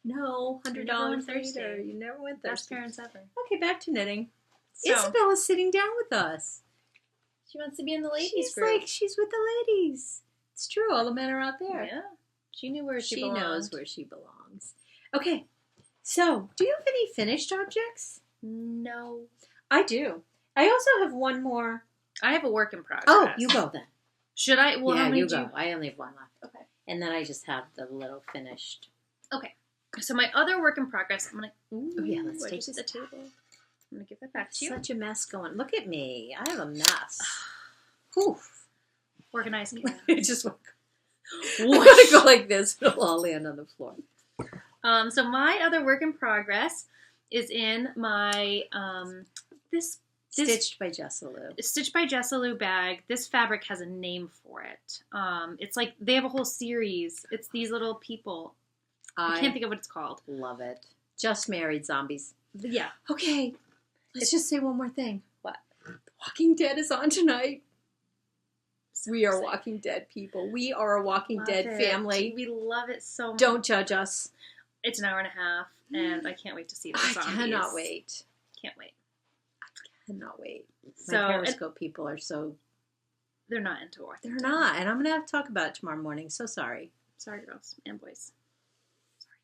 No, $100 later. You never went thirsty.
Best parents ever.
Okay, back to knitting. So, Isabella's sitting down with us.
She wants to be in the ladies group.
She's with the ladies. It's true, all the men are out there.
Yeah. She knew where she belonged.
She knows where she belongs. Okay, So, do you have any finished objects?
No.
I do. I also have one more.
I have a work in progress.
Oh, you go then.
Should I? Well,
yeah, you go. I only have one left.
Okay.
And then I just have the little finished.
Okay. So my other work in progress, I'm going to...
Oh, yeah, let's take
the table. I'm going to give that back to you.
Such a mess going. Look at me. I have a mess. Oof.
Organized.
I just want to go like this. It'll all land on the floor.
So my other work in progress is in my this
Stitched by JessaLu.
Stitched by JessaLu bag. This fabric has a name for it. It's like they have a whole series. It's these little people. I can't think of what it's called.
Love it. Just Married Zombies.
Yeah.
Okay. Let's just say one more thing.
What?
The Walking Dead is on tonight.
So
we are Walking Dead people. We are a Walking Dead family.
We love it so much.
Don't judge us.
It's an hour and a half, and I can't wait to see the zombies.
I cannot wait.
Can't wait.
I cannot wait.
So,
my Periscope people are so...
They're not into Walking
Dead.
They're
not, and I'm going to have to talk about it tomorrow morning. So sorry.
Sorry, girls and boys. Sorry.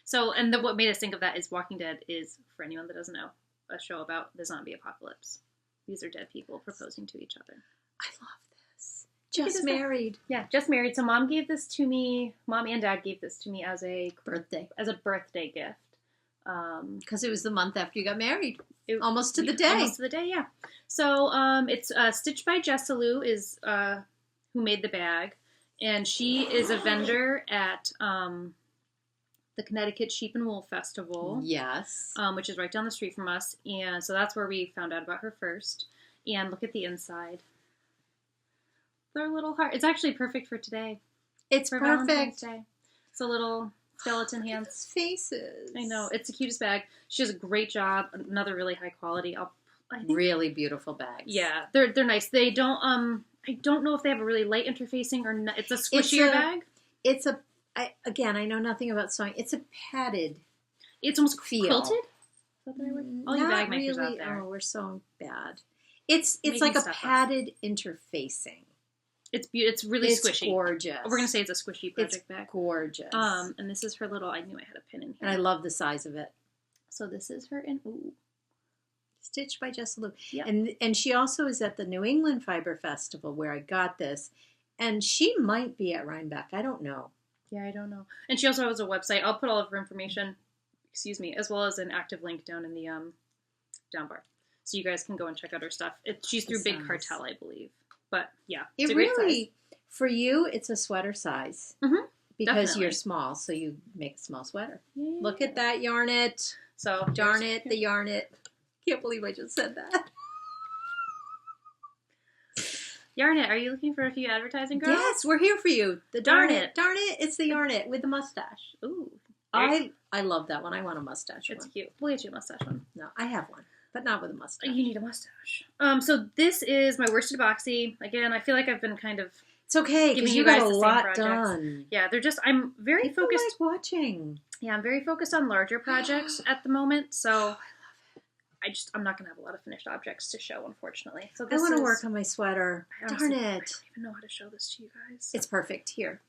So, and what made us think of that is Walking Dead is, for anyone that doesn't know, a show about the zombie apocalypse. These are dead people proposing to each other.
I love this. Just Married.
Yeah, Just Married. So Mom gave this to me. Mom and Dad gave this to me as a birthday gift.
Because it was the month after you got married. Almost to the day.
Almost to the day, yeah. So it's Stitched by JessaLu is who made the bag. And she is a vendor at the Connecticut Sheep and Wool Festival.
Yes.
Which is right down the street from us. And so that's where we found out about her first. And look at the inside. Their little heart. It's actually perfect for today.
It's
for
perfect.
Valentine's Day. It's a little skeleton hands.
His faces.
I know. It's the cutest bag. She does a great job. Another really high quality. I think,
really beautiful bags.
Yeah, they're nice. They don't. I don't know if they have a really light interfacing or not. It's a squishier bag.
It's a. Again, I know nothing about sewing. It's a padded.
It's almost quilted.
All
you bag makers
really,
out there.
Oh, we're so bad. It's like a padded interfacing.
It's really squishy.
It's gorgeous.
We're gonna say it's a squishy project bag.
Gorgeous.
And this is her little. I knew I had a pin in here.
And I love the size of it.
So this is her in
Stitched by JessaLu.
Yep.
And she also is at the New England Fiber Festival where I got this, and she might be at Rhinebeck. I don't know.
Yeah, I don't know. And she also has a website. I'll put all of her information. As well as an active link down in the down bar, so you guys can go and check out her stuff. She's through Big Cartel, I believe. But yeah, it's a great size.
For you, it's a sweater size.
Mm-hmm.
Because
definitely.
you're small, so you make a small sweater.
Yeah.
Look at that, yarn it.
So
darn it, the yarn it. Can't believe I just said that.
Yarn it. Are you looking for a few advertising girls?
Yes, we're here for you. The darn it. Darn it, it's the yarn it with the mustache.
Ooh.
I love that one. I want a mustache one.
It's cute. We'll get you a mustache one.
No, I have one, but not with a mustache.
You need a mustache. So this is my worsted boxy. Again, I feel like I've been kind of...
It's okay, because you got a lot done.
Yeah, I'm very focused...
like watching.
Yeah, I'm very focused on larger projects at the moment, so... I love it. I'm not going to have a lot of finished objects to show, unfortunately. So
I want to work on my sweater. Darn it.
I don't even know how to show this to you guys.
It's perfect. Here.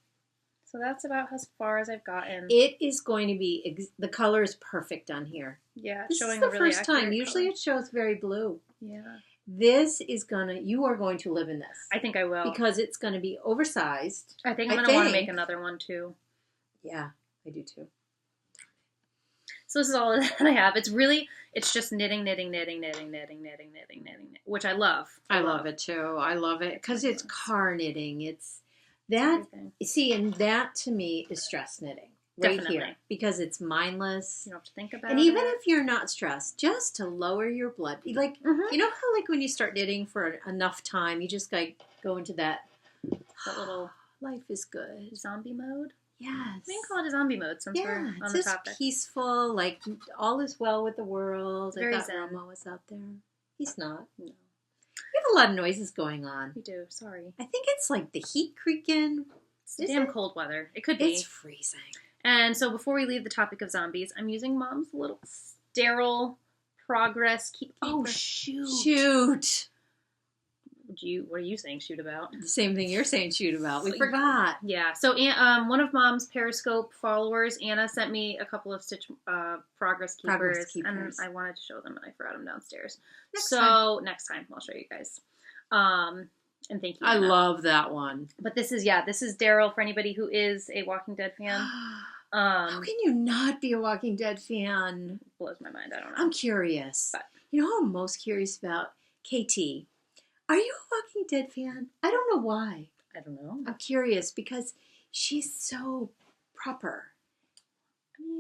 So that's about as far as I've gotten.
It is going to be... the color is perfect on here.
Yeah,
this
showing
is the
really
first time. Usually
color.
It shows very blue.
Yeah.
This is you are going to live in this.
I think I will.
Because it's going to be oversized.
I think I'm going to want to make another one too.
Yeah, I do too.
So this is all that I have. It's just knitting, which I love.
I love it too. I love it because it's car knitting. It's that, see, and that to me is stress knitting. Right here. Because it's mindless.
You don't have to think about it.
And even if you're not stressed, just to lower your blood. Like, you know how like when you start knitting for enough time, you just like go into that
little
life is good.
Zombie mode?
Yes.
We can call it a zombie mode since we're on the topic.
It's peaceful, like all is well with the world.
Very
I thought
zen.
Rama was out there. He's not.
No.
We have a lot of noises going on.
We do, sorry.
I think it's like the heat creaking.
It's damn cold weather. It could be.
It's freezing.
And so before we leave the topic of zombies, I'm using Mom's little sterile progress keeper.
Oh, shoot.
What are you saying shoot about?
The same thing you're saying shoot about. We forgot.
Yeah. So one of Mom's Periscope followers, Anna, sent me a couple of stitch progress keepers, and I wanted to show them, and I forgot them downstairs. Next time I'll show you guys. And thank you, Anna.
I love that one.
But this is Daryl for anybody who is a Walking Dead fan.
How can you not be a Walking Dead fan?
Blows my mind. I don't know.
I'm curious. But you know who I'm most curious about? KT. Are you a Walking Dead fan? I don't know why.
I don't know.
I'm curious because she's so proper.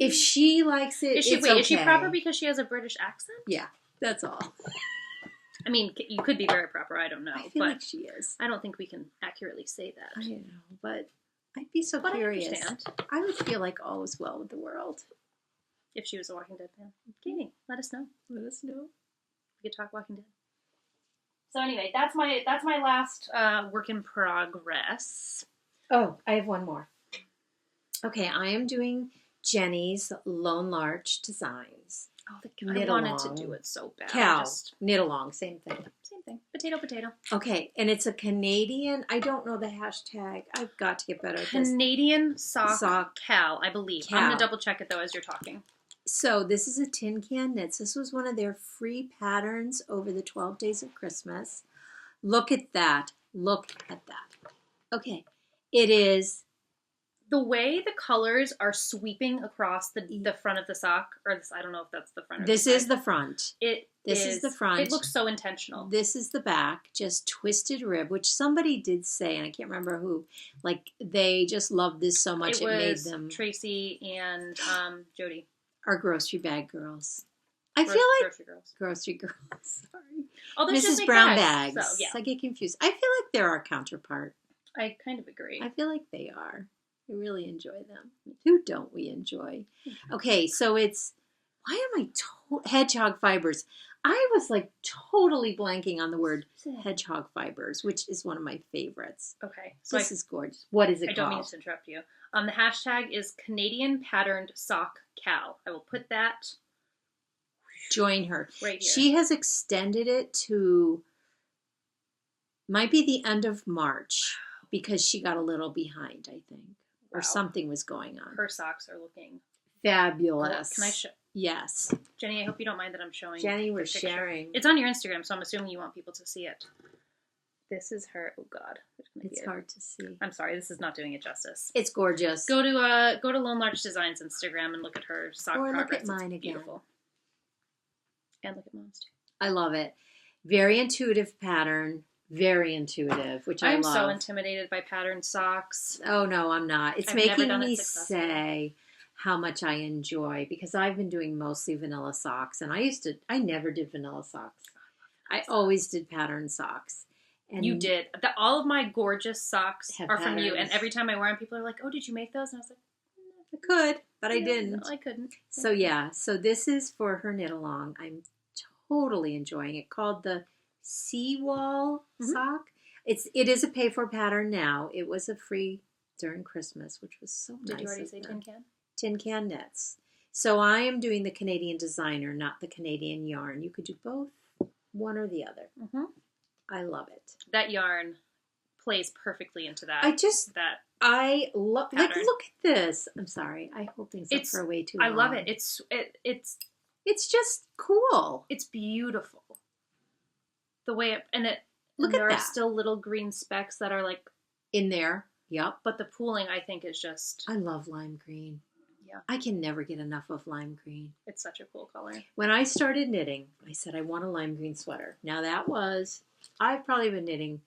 If she likes it, it's okay.
Is she proper because she has a British accent?
Yeah, that's all.
I mean, you could be very proper. I don't know.
I feel like she is.
I don't think we can accurately say that.
I know, but I'd be so curious. I would feel like all was well with the world.
If she was a Walking Dead fan. Katie, let us know.
Let us know.
We could talk Walking Dead. So anyway, that's my last work in progress.
Oh, I have one more. Okay, I am doing Jenny's Lone Larch Designs.
Oh, I wanted to do it so bad.
Knitalong, same thing.
Same thing. Potato.
Okay, and it's a Canadian. I don't know the hashtag. I've got to get better at this.
Canadian sock cal, I believe. I'm going to double check it though as you're talking.
So this is a Tin Can Knits. This was one of their free patterns over the 12 days of Christmas. Look at that. Look at that. Okay. It is.
The way the colors are sweeping across the front of the sock, or this, I don't know if that's the front or
this
the side.
is the front. This is the front.
It looks so intentional.
This is the back, just twisted rib, which somebody did say, and I can't remember who, like they just loved this so much it made them.
Tracy and Jody.
Our grocery bag girls. I feel like grocery girls. Sorry.
Oh,
Mrs. Brown bags.
So, yeah.
I get confused. I feel like they're our counterpart.
I kind of agree.
I feel like they are. I really enjoy them. Who don't we enjoy? Okay, so it's why am I hedgehog fibers? I was like totally blanking on the word hedgehog fibers, which is one of my favorites.
Okay,
so this is gorgeous. What is it called?
I don't mean to interrupt you. The hashtag is Canadian Patterned Sock Cal. I will put that.
Join her.
Right here.
She has extended it to, might be the end of March because she got a little behind, I think. Or something was going on.
Her socks are looking
fabulous.
Can I show?
Yes.
Jenny, I hope you don't mind that I'm showing.
Jenny, we're sharing.
It's on your Instagram, so I'm assuming you want people to see it. This is her. Oh God,
it's hard to see.
I'm sorry, this is not doing it justice.
It's gorgeous.
Go to Lone Larch Designs Instagram and look at her sock progress.
Look at mine again.
Beautiful. And look at Mom's too.
I love it. Very intuitive pattern. Very intuitive, which I love.
I'm so intimidated by patterned socks.
Oh no, I'm not. It's making me say how much I enjoy because I've been doing mostly vanilla socks, and I never did vanilla socks. I always did patterned socks. And
you did. All of my gorgeous socks are from you, and every time I wear them, people are like, "Oh, did you make those?" And I was like,
"I could, but I didn't.
No, I couldn't."
So yeah, so this is for her Knitalong. I'm totally enjoying it. Called the Seawall sock. It is a pay for pattern now. It was a free during Christmas, which was so nice.
Did you already say Tin Can?
Tin Can Knits. So I am doing the Canadian designer, not the Canadian yarn. You could do both, one or the other. I love it.
That yarn plays perfully into that.
I love. Like, look at this. I'm sorry. I hold things up for way too long.
I love it. It's
just cool.
It's beautiful. The way it
look at that.
There are still little green specks that are like
in there. Yep.
But the pooling, I think, is just.
I love lime green.
Yeah.
I can never get enough of lime green.
It's such a cool color.
When I started knitting, I said I want a lime green sweater. Now I've probably been knitting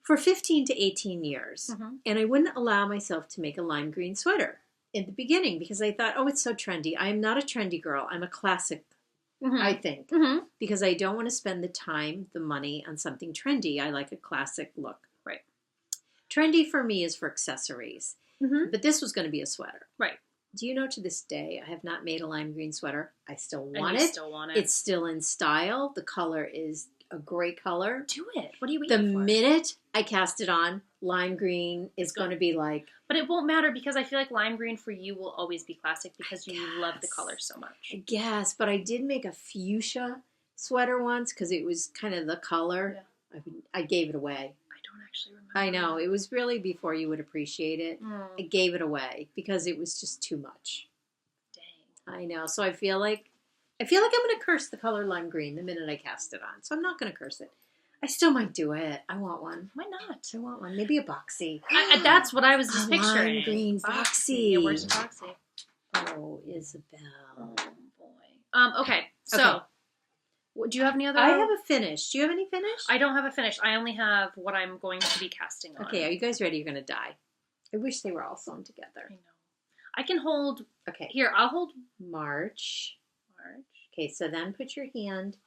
for 15 to 18 years. And I wouldn't allow myself to make a lime green sweater in the beginning because I thought, oh, it's so trendy. I am not a trendy girl. I'm a classic, I think, because I don't want to spend the time, the money on something trendy. I like a classic look.
Right.
Trendy for me is for accessories. But this was going to be a sweater.
Right.
Do you know to this day I have not made a lime green sweater? I still want
it.
Still want it. It's still in style. The color is a great color.
Do it. What are you waiting
for? The minute I cast it on, lime green is going to be like...
But it won't matter because I feel like lime green for you will always be classic because you love the color so much.
I guess, but I did make a fuchsia sweater once because it was kind of the color. I gave it away.
I don't actually remember.
I know. It was really before you would appreciate it. I gave it away because it was just too much. Dang. I know. So I feel like I'm going to curse the color lime green the minute I cast it on. So I'm not going to curse it. I still might do it. I want one.
Why not?
I want one. Maybe a boxy.
That's what I was just picturing.
Lime green boxy.
Yeah, where's the boxy?
Oh, Isabel.
Oh, boy. Okay. So, do you have any other?
I have a finish. Do you have any finish?
I don't have a finish. I only have what I'm going to be casting on.
Okay. Are you guys ready? You're going to die. I wish they were all sewn together.
I know. I can hold.
Okay.
Here, I'll hold
March. Okay, so then put your hand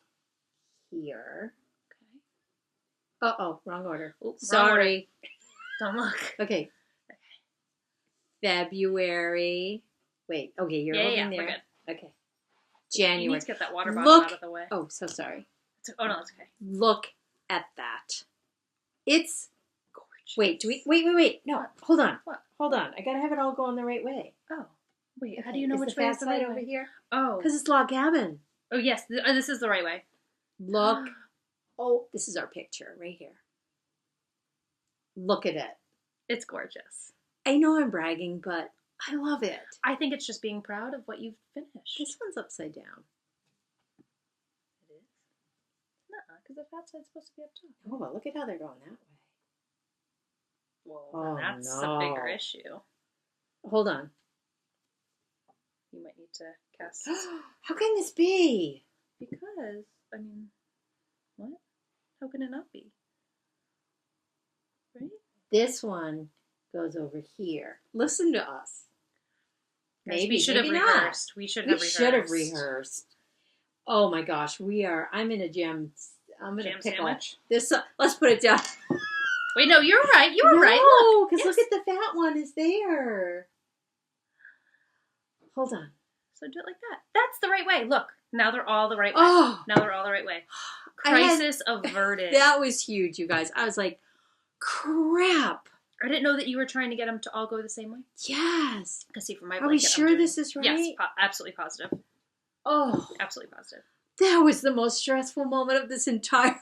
here. Okay. Uh-oh, wrong order. Oops, sorry.
Don't look.
Okay. February. Wait, okay, you're holding there.
We're good.
Okay. January.
You need to get that water bottle out of the way.
Oh, so sorry.
Oh, no, it's okay.
Look at that. It's gorgeous. Wait. No, hold on.
What?
Hold on. I gotta have it all going the right way.
Oh. Wait, how do you know which way is the right way?
Over here?
Oh.
Because it's log cabin.
Oh, yes. This is the right way.
Look. Oh, this is our picture right here. Look at it.
It's gorgeous.
I know I'm bragging, but I love it.
I think it's just being proud of what you've finished.
This one's upside down.
It is? No, because the fat side's supposed to be up top.
Oh, well, look at how they're going that way.
Well, that's a bigger issue.
Hold on.
You might need to cast.
How can this be?
Because, I mean, what? How can it not be? Right?
This one goes over here. Listen to us.
Maybe we should have rehearsed. We should have
rehearsed. Oh my gosh, I'm in a jam. I'm in a pickle.
Sandwich?
Let's put it down.
Wait, no, you're right. You were right.
No, because look at the fat one is there. Hold on.
So do it like that. That's the right way. Look, now they're all the right way.
Oh.
Now they're all the right way. Crisis averted.
That was huge, you guys. I was like, crap.
I didn't know that you were trying to get them to all go the same way.
Yes.
Because see, for my
blanket, are we sure this is right?
Yes, absolutely positive.
Oh.
Absolutely positive.
That was the most stressful moment of this entire...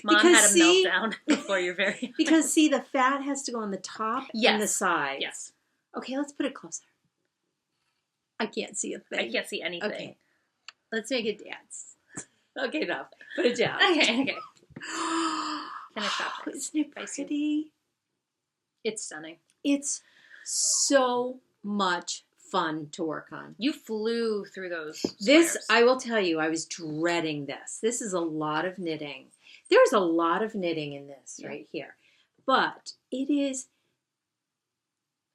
Mom had a meltdown before you're very...
Because, see, the fat has to go on the top and the sides.
Yes.
Okay, let's put it closer. I can't see a thing.
I can't see anything.
Okay. Let's make it dance. Okay, enough. Put it down.
Okay. Finish off.
Isn't it pretty?
It's stunning.
It's so much fun to work on.
You flew through those squares.
This, I will tell you, I was dreading this. This is a lot of knitting. There's a lot of knitting in this right here. But it is,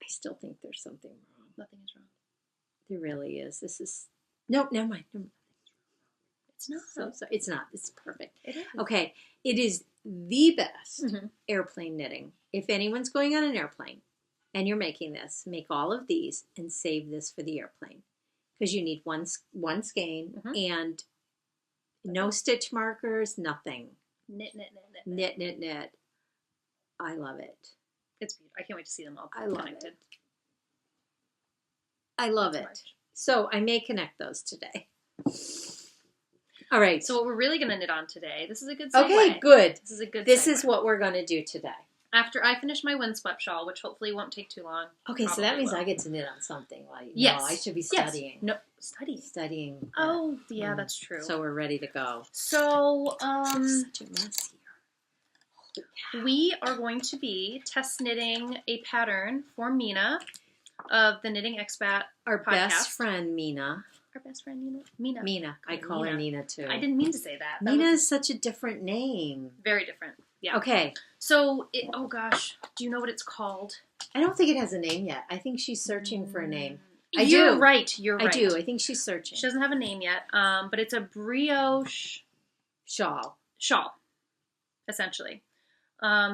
I still think there's something wrong.
Nothing is wrong.
There really is. This is, nope, never mind.
It's not.
It's not. It's perfect.
It is.
Okay. It is the best airplane knitting. If anyone's going on an airplane and you're making this, make all of these and save this for the airplane. Because you need one skein and no stitch markers, nothing.
Knit.
Knit. I love it.
It's beautiful. I can't wait to see them all
connected. I love it. So I may connect those today. All right.
So what we're really going to knit on today, this is a good segue.
Okay, good.
This is a good
This
segue.
is what we're going to do today.
After I finish my windswept shawl, which hopefully won't take too long.
Okay, so that means I get to knit on something. Like,
yes.
No, I should be studying.
No, studying.
Studying.
Oh, yeah, that's true.
So we're ready to go.
So,
such a mess here.
We are going to be test knitting a pattern for Mina of the Knitting Expat
Our
podcast.
best friend, Mina.
Our best friend, Mina.
Mina. I call her Nina, too.
I didn't mean to say that.
Mina is such a different name.
Very different. Yeah.
Okay.
So, oh gosh, do you know what it's called?
I don't think it has a name yet. I think she's searching for a name.
You're right.
I do. I think she's searching.
She doesn't have a name yet, but it's a brioche
shawl,
essentially.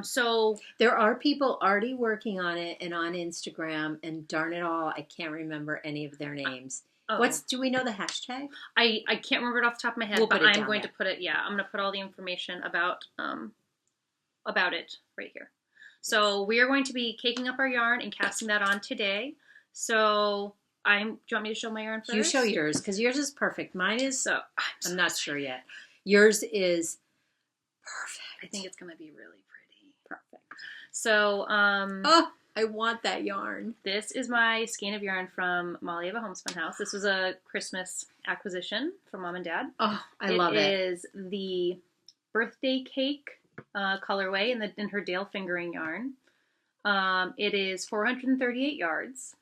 So
there are people already working on it and on Instagram, and darn it all, I can't remember any of their names. Do we know the hashtag?
I can't remember it off the top of my head, but I'm going to put it. Yeah, I'm going to put all the information about it right here. So we are going to be caking up our yarn and casting that on today. So do you want me to show my yarn first?
You show yours, because yours is perfect. Mine is, I'm not sure yet. Yours is perfect.
I think it's going to be really pretty.
Perfect.
So,
oh, I want that yarn.
This is my skein of yarn from Molly of a Homespun House. This was a Christmas acquisition from Mom and Dad.
Oh, I love it.
It is the birthday cake colorway in her Dale fingering yarn. It is 438 yards.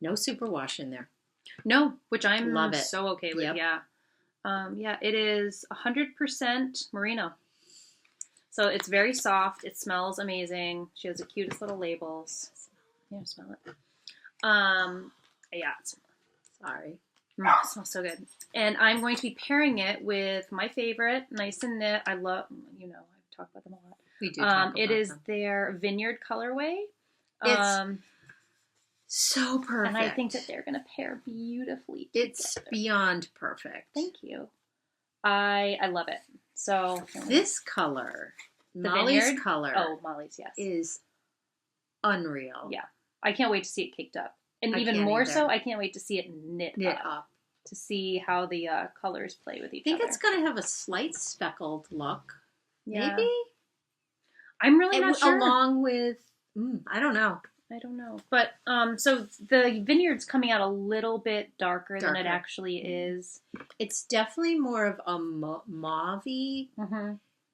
No superwash in there.
No, which I'm
love it.
So okay with.
Yep.
Yeah, it is 100% merino. So it's very soft. It smells amazing. She has the cutest little labels. Yeah, smell it. Yeah,
sorry.
It smells so good. And I'm going to be pairing it with my favorite, Nice and Knit. I love, I've talked about them a lot.
We do talk about
It is
them.
their Vineyard colorway.
It's so perfect.
And I think that they're going to pair beautifully together.
It's beyond perfect.
Thank you. I love it. So
this color,
the
Molly's
Vineyard
color.
Oh, Molly's, yes.
Is unreal.
Yeah. I can't wait to see it caked up. And even more so, I can't wait to see it knit up. To see how the colors play with each other.
I think it's going to have a slight speckled look.
Yeah.
Maybe?
I'm really not sure.
Along with, I don't know.
But, so the Vineyard's coming out a little bit darker than it actually is.
It's definitely more of a mauve-y.
Mm-hmm.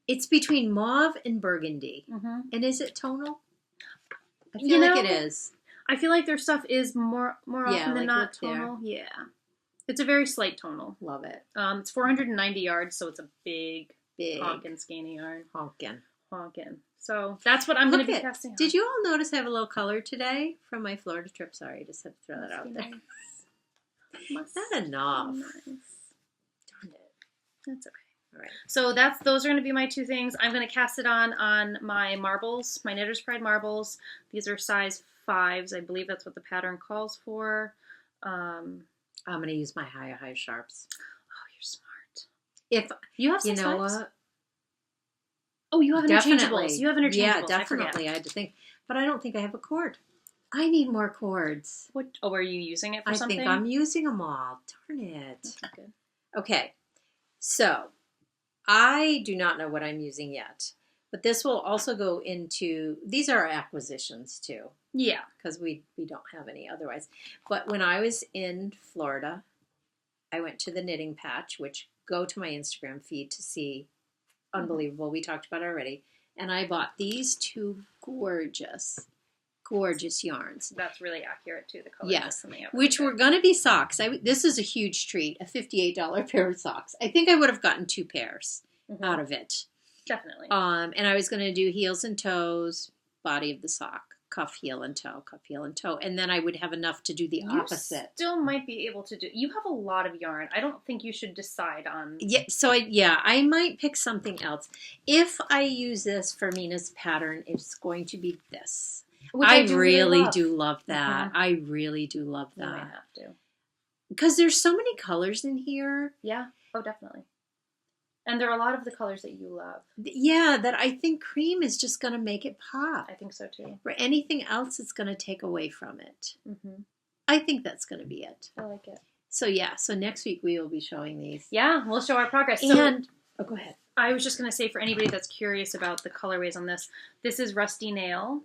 It's between mauve and burgundy.
Mm-hmm.
And is it tonal? I feel like it is.
I feel like their stuff is more often than not tonal.
Yeah.
Yeah. It's a very slight tonal.
Love it.
It's 490 yards, so it's a big honkin' skein of yarn. Honkin'. So that's what I'm going to be casting on.
Did you all notice I have a little color today from my Florida trip? Sorry, I just had to throw that out there.
Nice.
Not enough.
Nice.
Darn it.
That's okay.
All right.
So those are going to be my two things. I'm going to cast it on my marbles, my Knitter's Pride marbles. These are size 5s. I believe that's what the pattern calls for.
I'm going to use my high sharps.
Oh, you're smart.
If
you have size 5s?
What?
Oh, you have interchangeables. You have interchangeables.
Yeah, definitely. I had to think. But I don't think I have a cord. I need more cords.
What? Oh, are you using it for something?
I think I'm using them all. Darn it.
Okay.
Okay. So, I do not know what I'm using yet. But this will also go into... These are acquisitions, too.
Yeah.
Because we don't have any otherwise. But when I was in Florida, I went to the Knitting Patch, which go to my Instagram feed to see... Unbelievable. We talked about it already. And I bought these two gorgeous yarns.
That's really accurate, too, the color.
Yes. Which were going to be socks. This is a huge treat, a $58 pair of socks. I think I would have gotten 2 pairs out of it.
Definitely.
And I was going to do heels and toes, body of the sock, cuff, heel, and toe, cuff, heel, and toe. And then I would have enough to do the opposite.
You still might be able to do... You have a lot of yarn. I don't think you should decide on...
Yeah, so I might pick something else. If I use this for Mina's pattern, it's going to be this. Which I really do love that. I really do love that.
You might have to.
Because there's so many colors in here.
Yeah. Oh, definitely. And there are a lot of the colors that you love.
Yeah, that I think cream is just going to make it pop.
I think so, too.
For anything else, it's going to take away from it.
Mm-hmm.
I think that's going to be it.
I like it.
So, yeah. So, next week we will be showing these.
Yeah, we'll show our progress.
And, go ahead.
I was just going to say, for anybody that's curious about the colorways on this, this is Rusty Nail.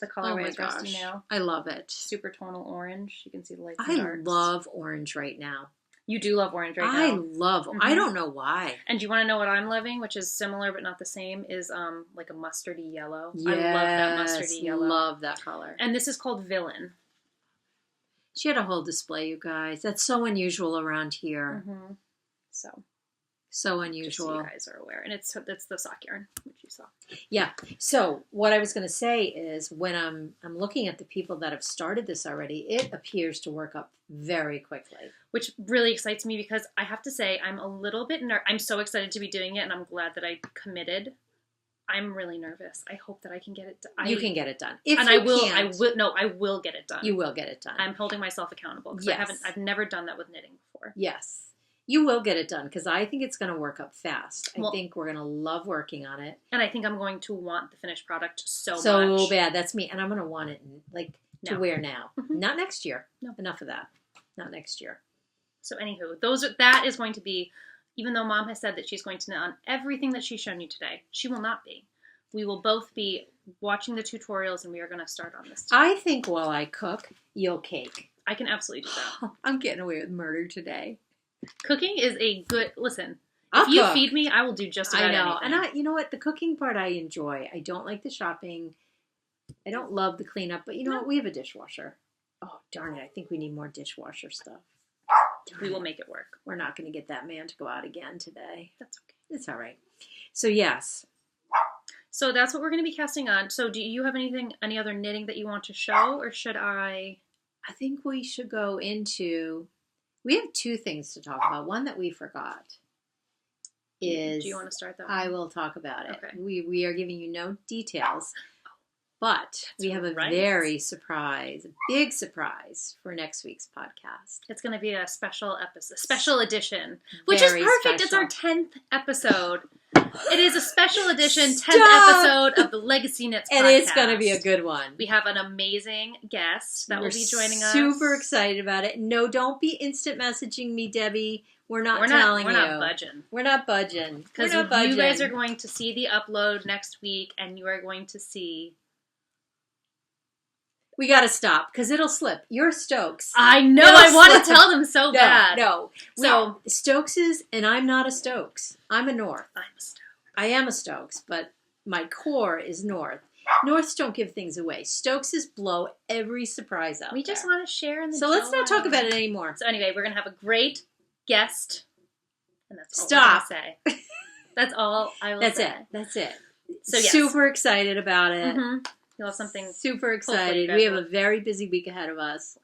The colorway is Rusty Nail.
I love it.
Super tonal orange. You can see the lights and darks.
I love orange right now.
You do love orange right now.
I love. I don't know why.
And do you want to know what I'm loving, which is similar but not the same? Is like a mustardy yellow.
Yes,
I love that mustardy yellow.
Love that color.
And this is called Villain.
She had a whole display, you guys. That's so unusual around here.
Mm-hmm.
So unusual.
Just so you guys are aware. And it's the sock yarn, which you saw.
Yeah. So what I was going to say is when I'm looking at the people that have started this already, it appears to work up very quickly. Which
really excites me because I have to say I'm a little bit I'm so excited to be doing it and I'm glad that I committed. I'm really nervous. I hope that I can get it done.
You can get it done.
I will get it done.
You will get it done.
I'm holding myself accountable because I've never done that with knitting before.
Yes. You will get it done because I think it's going to work up fast. I think we're going to love working on it.
And I think I'm going to want the finished product so much.
So bad. That's me. And I'm going to want it to wear now.
Mm-hmm.
Not next year.
No.
Enough of that. Not next year.
So anywho, that is going to be even though Mom has said that she's going to knit on everything that she's shown you today, she will not be. We will both be watching the tutorials, and we are going to start on this today.
I think while I cook, you'll cake.
I can absolutely do that.
I'm getting away with murder today.
Cooking is a good... Listen,
I'll
if you
cook.
feed me, I will do just about anything.
I know. And you know what? The cooking part I enjoy. I don't like the shopping. I don't love the cleanup. But you know what? We have a dishwasher. Oh, darn it. I think we need more dishwasher stuff.
We will make it work.
We're not going to get that man to go out again today.
That's okay.
It's all right. So, yes.
So that's what we're going to be casting on. So do you have any other knitting that you want to show, or should I?
I think we should go into, we have two things to talk about. One that we forgot is.
Do you want to start that one?
I will talk about it.
Okay.
We are giving you no details, but we have a
right.
big surprise for next week's podcast.
It's going to be a special episode, special edition, which is perfect.
Special.
It's our 10th episode. It is a special edition, 10th episode of the LegacyKnitz podcast.
And it's going to be a good one.
We have an amazing guest that will be joining us.
Super excited about it. No, don't be instant messaging me, Debbie. We're not telling you.
We're not budging.
We're not budging.
Because you guys are going to see the upload next week, and you are going to see...
We got to stop, because it'll slip. You're Stokes.
I know. I want to tell them so bad.
No.
So
Stokeses, and I'm not a Stokes. I'm a North.
I'm a Stokes.
I am a Stokes, but my core is North. Norths don't give things away. Stokeses blow every surprise out.
We just want to share in the
So let's not talk about it anymore.
So anyway, we're going to have a great guest. And that's all
Stop.
I'm going to say. That's all I will say.
That's it.
So yes.
Super excited about it.
Mm-hmm. You'll have something.
Super excited. We have a very busy week ahead of us.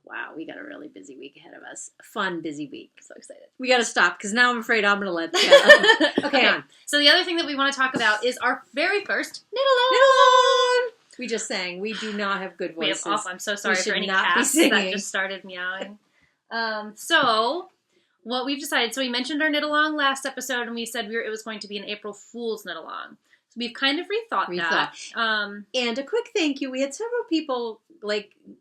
Wow, we got a really busy week ahead of us. A fun, busy week.
So excited.
We got to stop, because now I'm afraid I'm going to let go. Okay, on.
So the other thing that we want to talk about is our very first Knitalong.
We just sang. We do not have good voices.
I'm so sorry for any
not be
cats that
singing.
just started meowing. So what we've decided, so we mentioned our Knitalong last episode, and we said it was going to be an April Fool's Knitalong. So we've kind of rethought that.
And a quick thank you. We had several people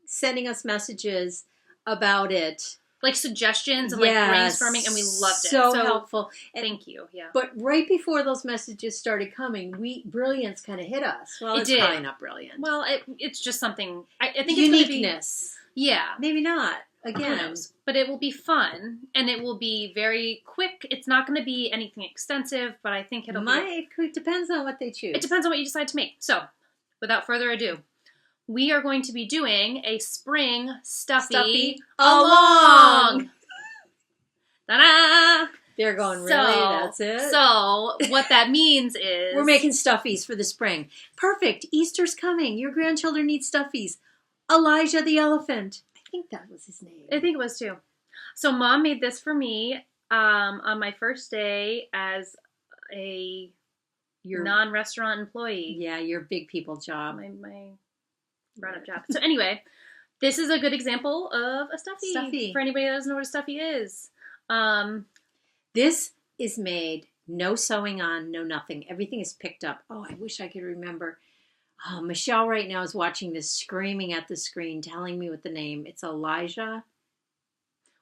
sending us messages about it.
Like suggestions and brainstorming, and we loved it.
So helpful.
Thank you. Yeah.
But right before those messages started coming, brilliance kind of hit us. Well, it's probably not brilliant.
Well, it's just something. I think
uniqueness.
Yeah.
Maybe not.
Again, who knows? But it will be fun, and it will be very quick. It's not going to be anything extensive, but I think
It depends on what they choose.
It depends on what you decide to make. So, without further ado, we are going to be doing a spring stuffy along. Ta-da!
They're going, really? That's it?
So, what that means is...
We're making stuffies for the spring. Perfect. Easter's coming. Your grandchildren need stuffies. Elijah the elephant. I think that was his name.
I think it was too. So Mom made this for me on my first day as a non-restaurant employee.
Yeah, your big people job.
My grown-up job. So anyway, this is a good example of a stuffy. For anybody that doesn't know what a stuffy is.
This is made, no sewing on, no nothing. Everything is picked up. Oh, I wish I could remember. Oh, Michelle right now is watching this, screaming at the screen, telling me what the name. It's Elijah.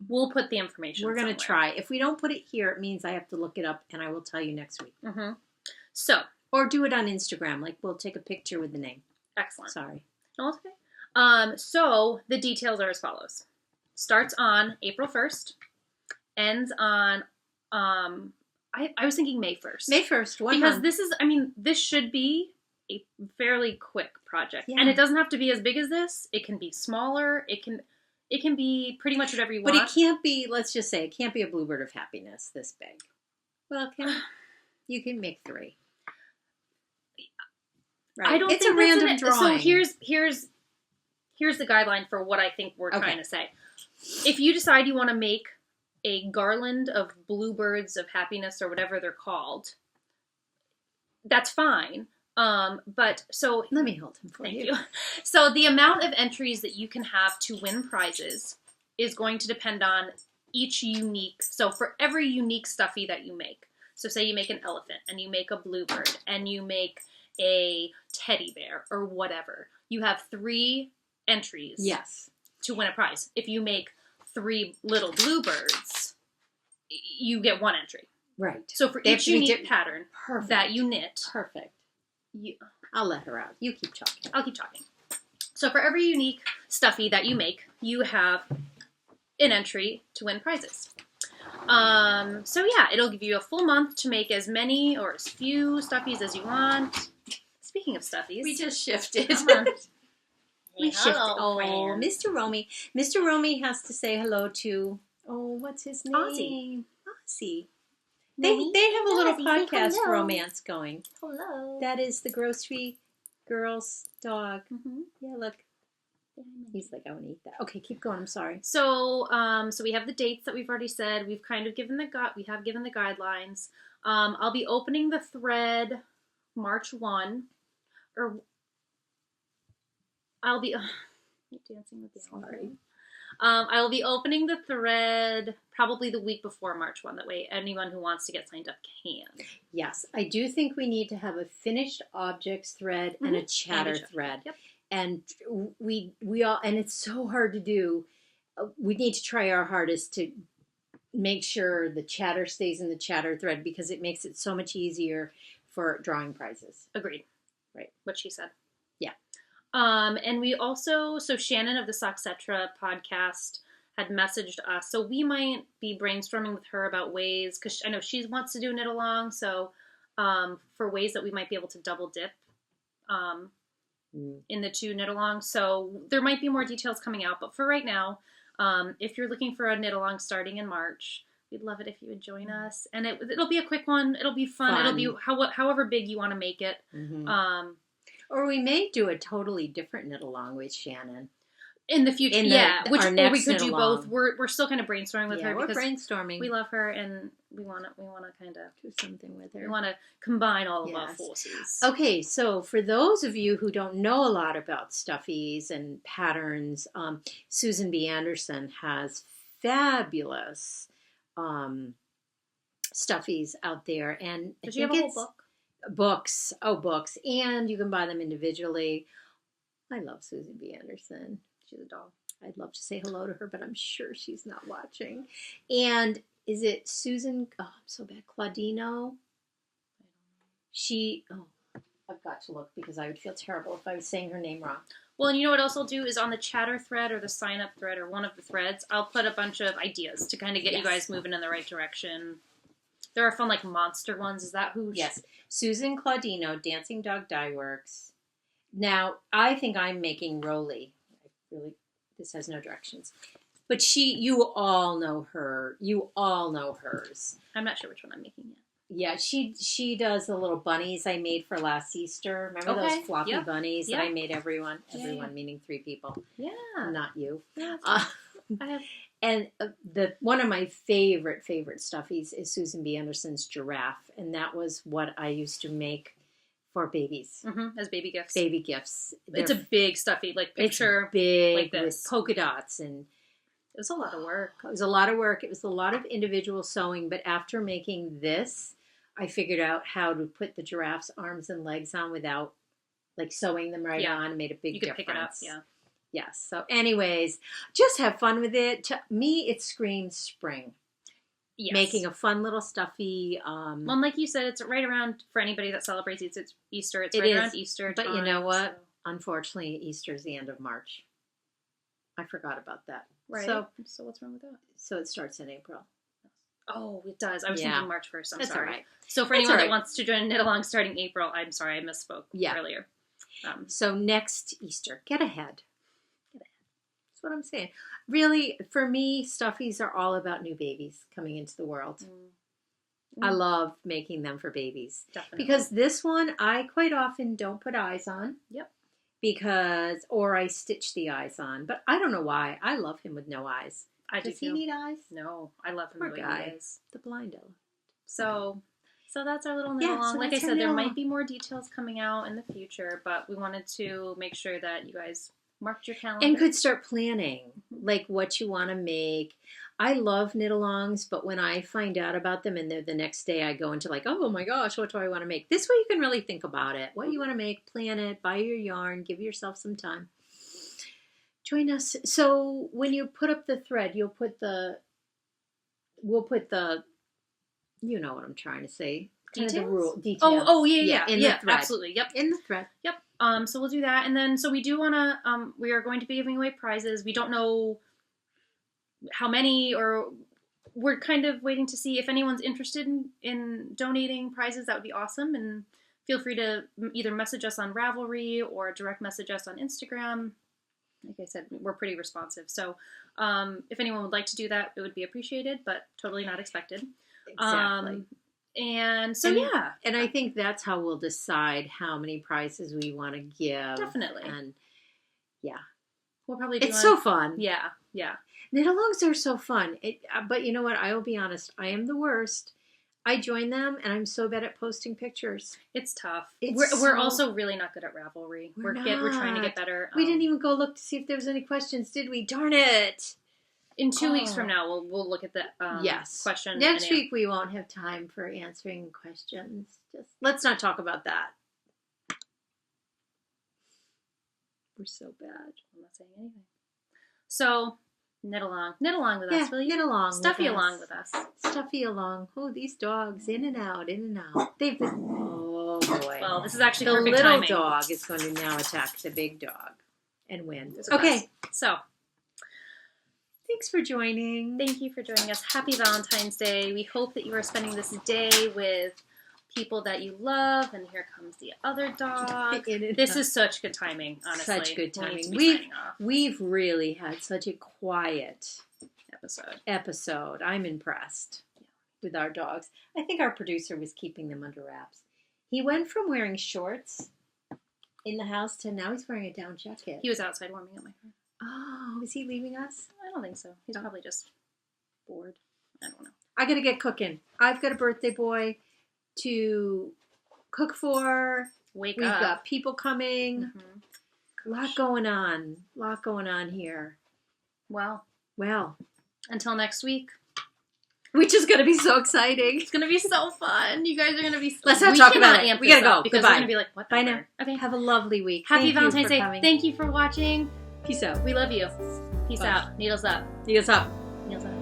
We'll put the information.
We're going to try. If we don't put it here, it means I have to look it up, and I will tell you next week.
Mm-hmm. So,
or do it on Instagram. We'll take a picture with the name.
Excellent.
Sorry.
No, it's okay. So the details are as follows. Starts on April 1st. Ends on, I was thinking May 1st.
May 1st.
Because this should be a fairly quick project.
Yeah.
And it doesn't have to be as big as this. It can be smaller. It can be pretty much whatever you want.
But it can't be, let's just say, it can't be a Bluebird of Happiness this big. Well, you can make 3. Right.
I don't
it's
think
a random
So
drawing.
here's the guideline for what I think we're trying to say. If you decide you want to make a garland of bluebirds of happiness or whatever they're called, that's fine. But so
let me hold him for
thank you. So the amount of entries that you can have to win prizes is going to depend on each unique. So for every unique stuffy that you make. So say you make an elephant and you make a bluebird and you make a teddy bear or whatever. You have 3 entries.
Yes.
To win a prize. If you make 3 little bluebirds, you get one entry.
Right.
So for each unique pattern that you knit.
Perfect. I'll let her out. You keep talking.
I'll keep talking. So for every unique stuffy that you make, you have an entry to win prizes. So yeah, it'll give you a full month to make as many or as few stuffies as you want. Speaking of stuffies.
We just shifted.
We shifted.
Oh, Mr. Romy. Mr. Romy has to say hello to, what's his name? Ozzy. They have a little podcast romance going.
Hello.
That is the grocery girl's dog. Mm-hmm. Yeah, look. He's like, I want to eat that. Okay, keep going. I'm sorry.
So, so we have the dates that we've already said. We've kind of given the guidelines. I'll be opening the thread March 1, or I'll be dancing with the sorry. I will be opening the thread probably the week before March 1. That way anyone who wants to get signed up can.
Yes, I do think we need to have a finished objects thread and a chatter thread.
Yep.
And we all, and it's so hard to do. We need to try our hardest to make sure the chatter stays in the chatter thread because it makes it so much easier for drawing prizes.
Agreed.
Right.
What she said.
Yeah.
And we also, so Shannon of the Sockcetra podcast had messaged us. So we might be brainstorming with her about ways, because I know she wants to do a knit along. So for ways that we might be able to double dip in the two knit alongs. So there might be more details coming out. But for right now, if you're looking for a knit along starting in March, we'd love it if you would join us. And it'll be a quick one. It'll be fun. It'll be however big you want to make it.
Mm-hmm. Or we may do a totally different knit along with Shannon.
In the future, or we could do both. We're still kind of brainstorming with her because we love her and we want to kind of
do something with her.
We want to combine all of our forces.
Okay, so for those of you who don't know a lot about stuffies and patterns, Susan B. Anderson has fabulous stuffies out there, and
does she have a whole book?
Books, and you can buy them individually. I love Susan B. Anderson. She's a doll. I'd love to say hello to her, but I'm sure she's not watching. And is it Susan? Oh, I'm so bad. Claudino? I've got to look because I would feel terrible if I was saying her name wrong.
Well, and you know what else I'll do is on the chatter thread or the sign up thread or one of the threads, I'll put a bunch of ideas to kind of get you guys moving in the right direction. There are fun like monster ones. Is that who?
Yes. Susan Claudino, Dancing Dog Dye Works. Now, I think I'm making Roly. This has no directions. But you all know her. You all know hers.
I'm not sure which one I'm making yet.
Yeah, she does the little bunnies I made for last Easter. Remember those floppy bunnies that I made everyone? Everyone meaning 3 people.
Yeah.
Not you.
Yeah,
and one of my favorite stuffies is Susan B. Anderson's giraffe. And that was what I used to make for babies.
Mm-hmm. As baby gifts.
Baby gifts.
It's a big stuffy, like picture.
It's big
like this.
With polka dots. And
it was a lot of work.
It was a lot of work. It was a lot of individual sewing. But after making this, I figured out how to put the giraffe's arms and legs on without like sewing them right on. It made a big difference.
You could pick it up,
Yes. So anyways, just have fun with it. To me, it screams spring. Yes. Making a fun little stuffy.
Well, and like you said, it's right around, for anybody that celebrates it's Easter. It's right around Easter
time. But you know what?
So.
Unfortunately, Easter is the end of March. I forgot about that.
Right. So what's wrong with that?
So it starts in April.
Oh, it does. I was thinking March 1st. I'm sorry.
All right.
So for anyone that wants to join Knit Along starting April, I'm sorry, I misspoke earlier.
So next Easter, get ahead. That's what I'm saying. Really, for me, stuffies are all about new babies coming into the world. I love making them for babies.
Definitely.
Because this one, I quite often don't put eyes on.
Yep.
Or I stitch the eyes on. But I don't know why. I love him with no eyes. Does he need eyes?
No, I love him with eyes.
The blind element.
So that's our little knit along. Like I said, there might be more details coming out in the future, but we wanted to make sure that you guys marked your calendar.
And could start planning, like what you want to make. I love knit-alongs, but when I find out about them and they're the next day, I go into like, oh my gosh, what do I want to make? This way you can really think about it. What you want to make, plan it, buy your yarn, give yourself some time. Join us. So when you put up the thread, you'll put the we'll put the, you know what I'm trying to say.
Details?
Kind of the rule, details.
Oh, yeah.
In the thread.
Absolutely. Yep.
In the thread.
Yep. So we'll do that. And then, so we do want to, we are going to be giving away prizes. We don't know how many, or we're kind of waiting to see if anyone's interested in donating prizes. That would be awesome. And feel free to either message us on Ravelry or direct message us on Instagram. Like I said, we're pretty responsive. So if anyone would like to do that, it would be appreciated, but totally not expected.
Exactly.
And so,
And I think that's how we'll decide how many prizes we want to give.
Definitely.
And
we'll probably do
it's so fun.
Yeah.
Knitalongs are so fun. But you know what? I will be honest. I am the worst. I join them, and I'm so bad at posting pictures.
It's tough.
We're
also really not good at Ravelry. We're trying to get better.
We didn't even go look to see if there was any questions, did we? Darn it.
In 2 weeks from now, we'll look at the question.
Next week, we won't have time for answering questions. Just let's not talk about that. We're so bad.
I'm not saying anything. So, knit along with us, will you?
Knit along.
Stuffy along with us.
Stuffy along. Oh, these dogs, in and out. They've been. Oh boy.
Well, this is actually
the
perfect
little
timing.
dog is going to now attack the big dog and win.
Okay, so.
Thanks for joining.
Thank you for joining us. Happy Valentine's Day. We hope that you are spending this day with people that you love. And here comes the other dog. This is such good timing, honestly.
Such good timing. We've really had such a quiet episode. I'm impressed with our dogs. I think our producer was keeping them under wraps. He went from wearing shorts in the house to now he's wearing a down jacket.
He was outside warming up my car.
Oh, is he leaving us?
I don't think so. He's probably just bored. I don't know.
I got to get cooking. I've got a birthday boy to cook for. We've got people coming. Mm-hmm. A lot going on here.
Well.
Until
next week.
Which is going to be so exciting.
It's going to be so fun. You guys are going to be...
Let's not talk about it. We got to go.
Because
Goodbye.
we're going to be like, what the
Bye now.
Okay.
Have a lovely week.
Happy Valentine's Day. Thank you for watching.
Peace out.
We love you. Peace out. Needles up.
Needles up.
Needles up.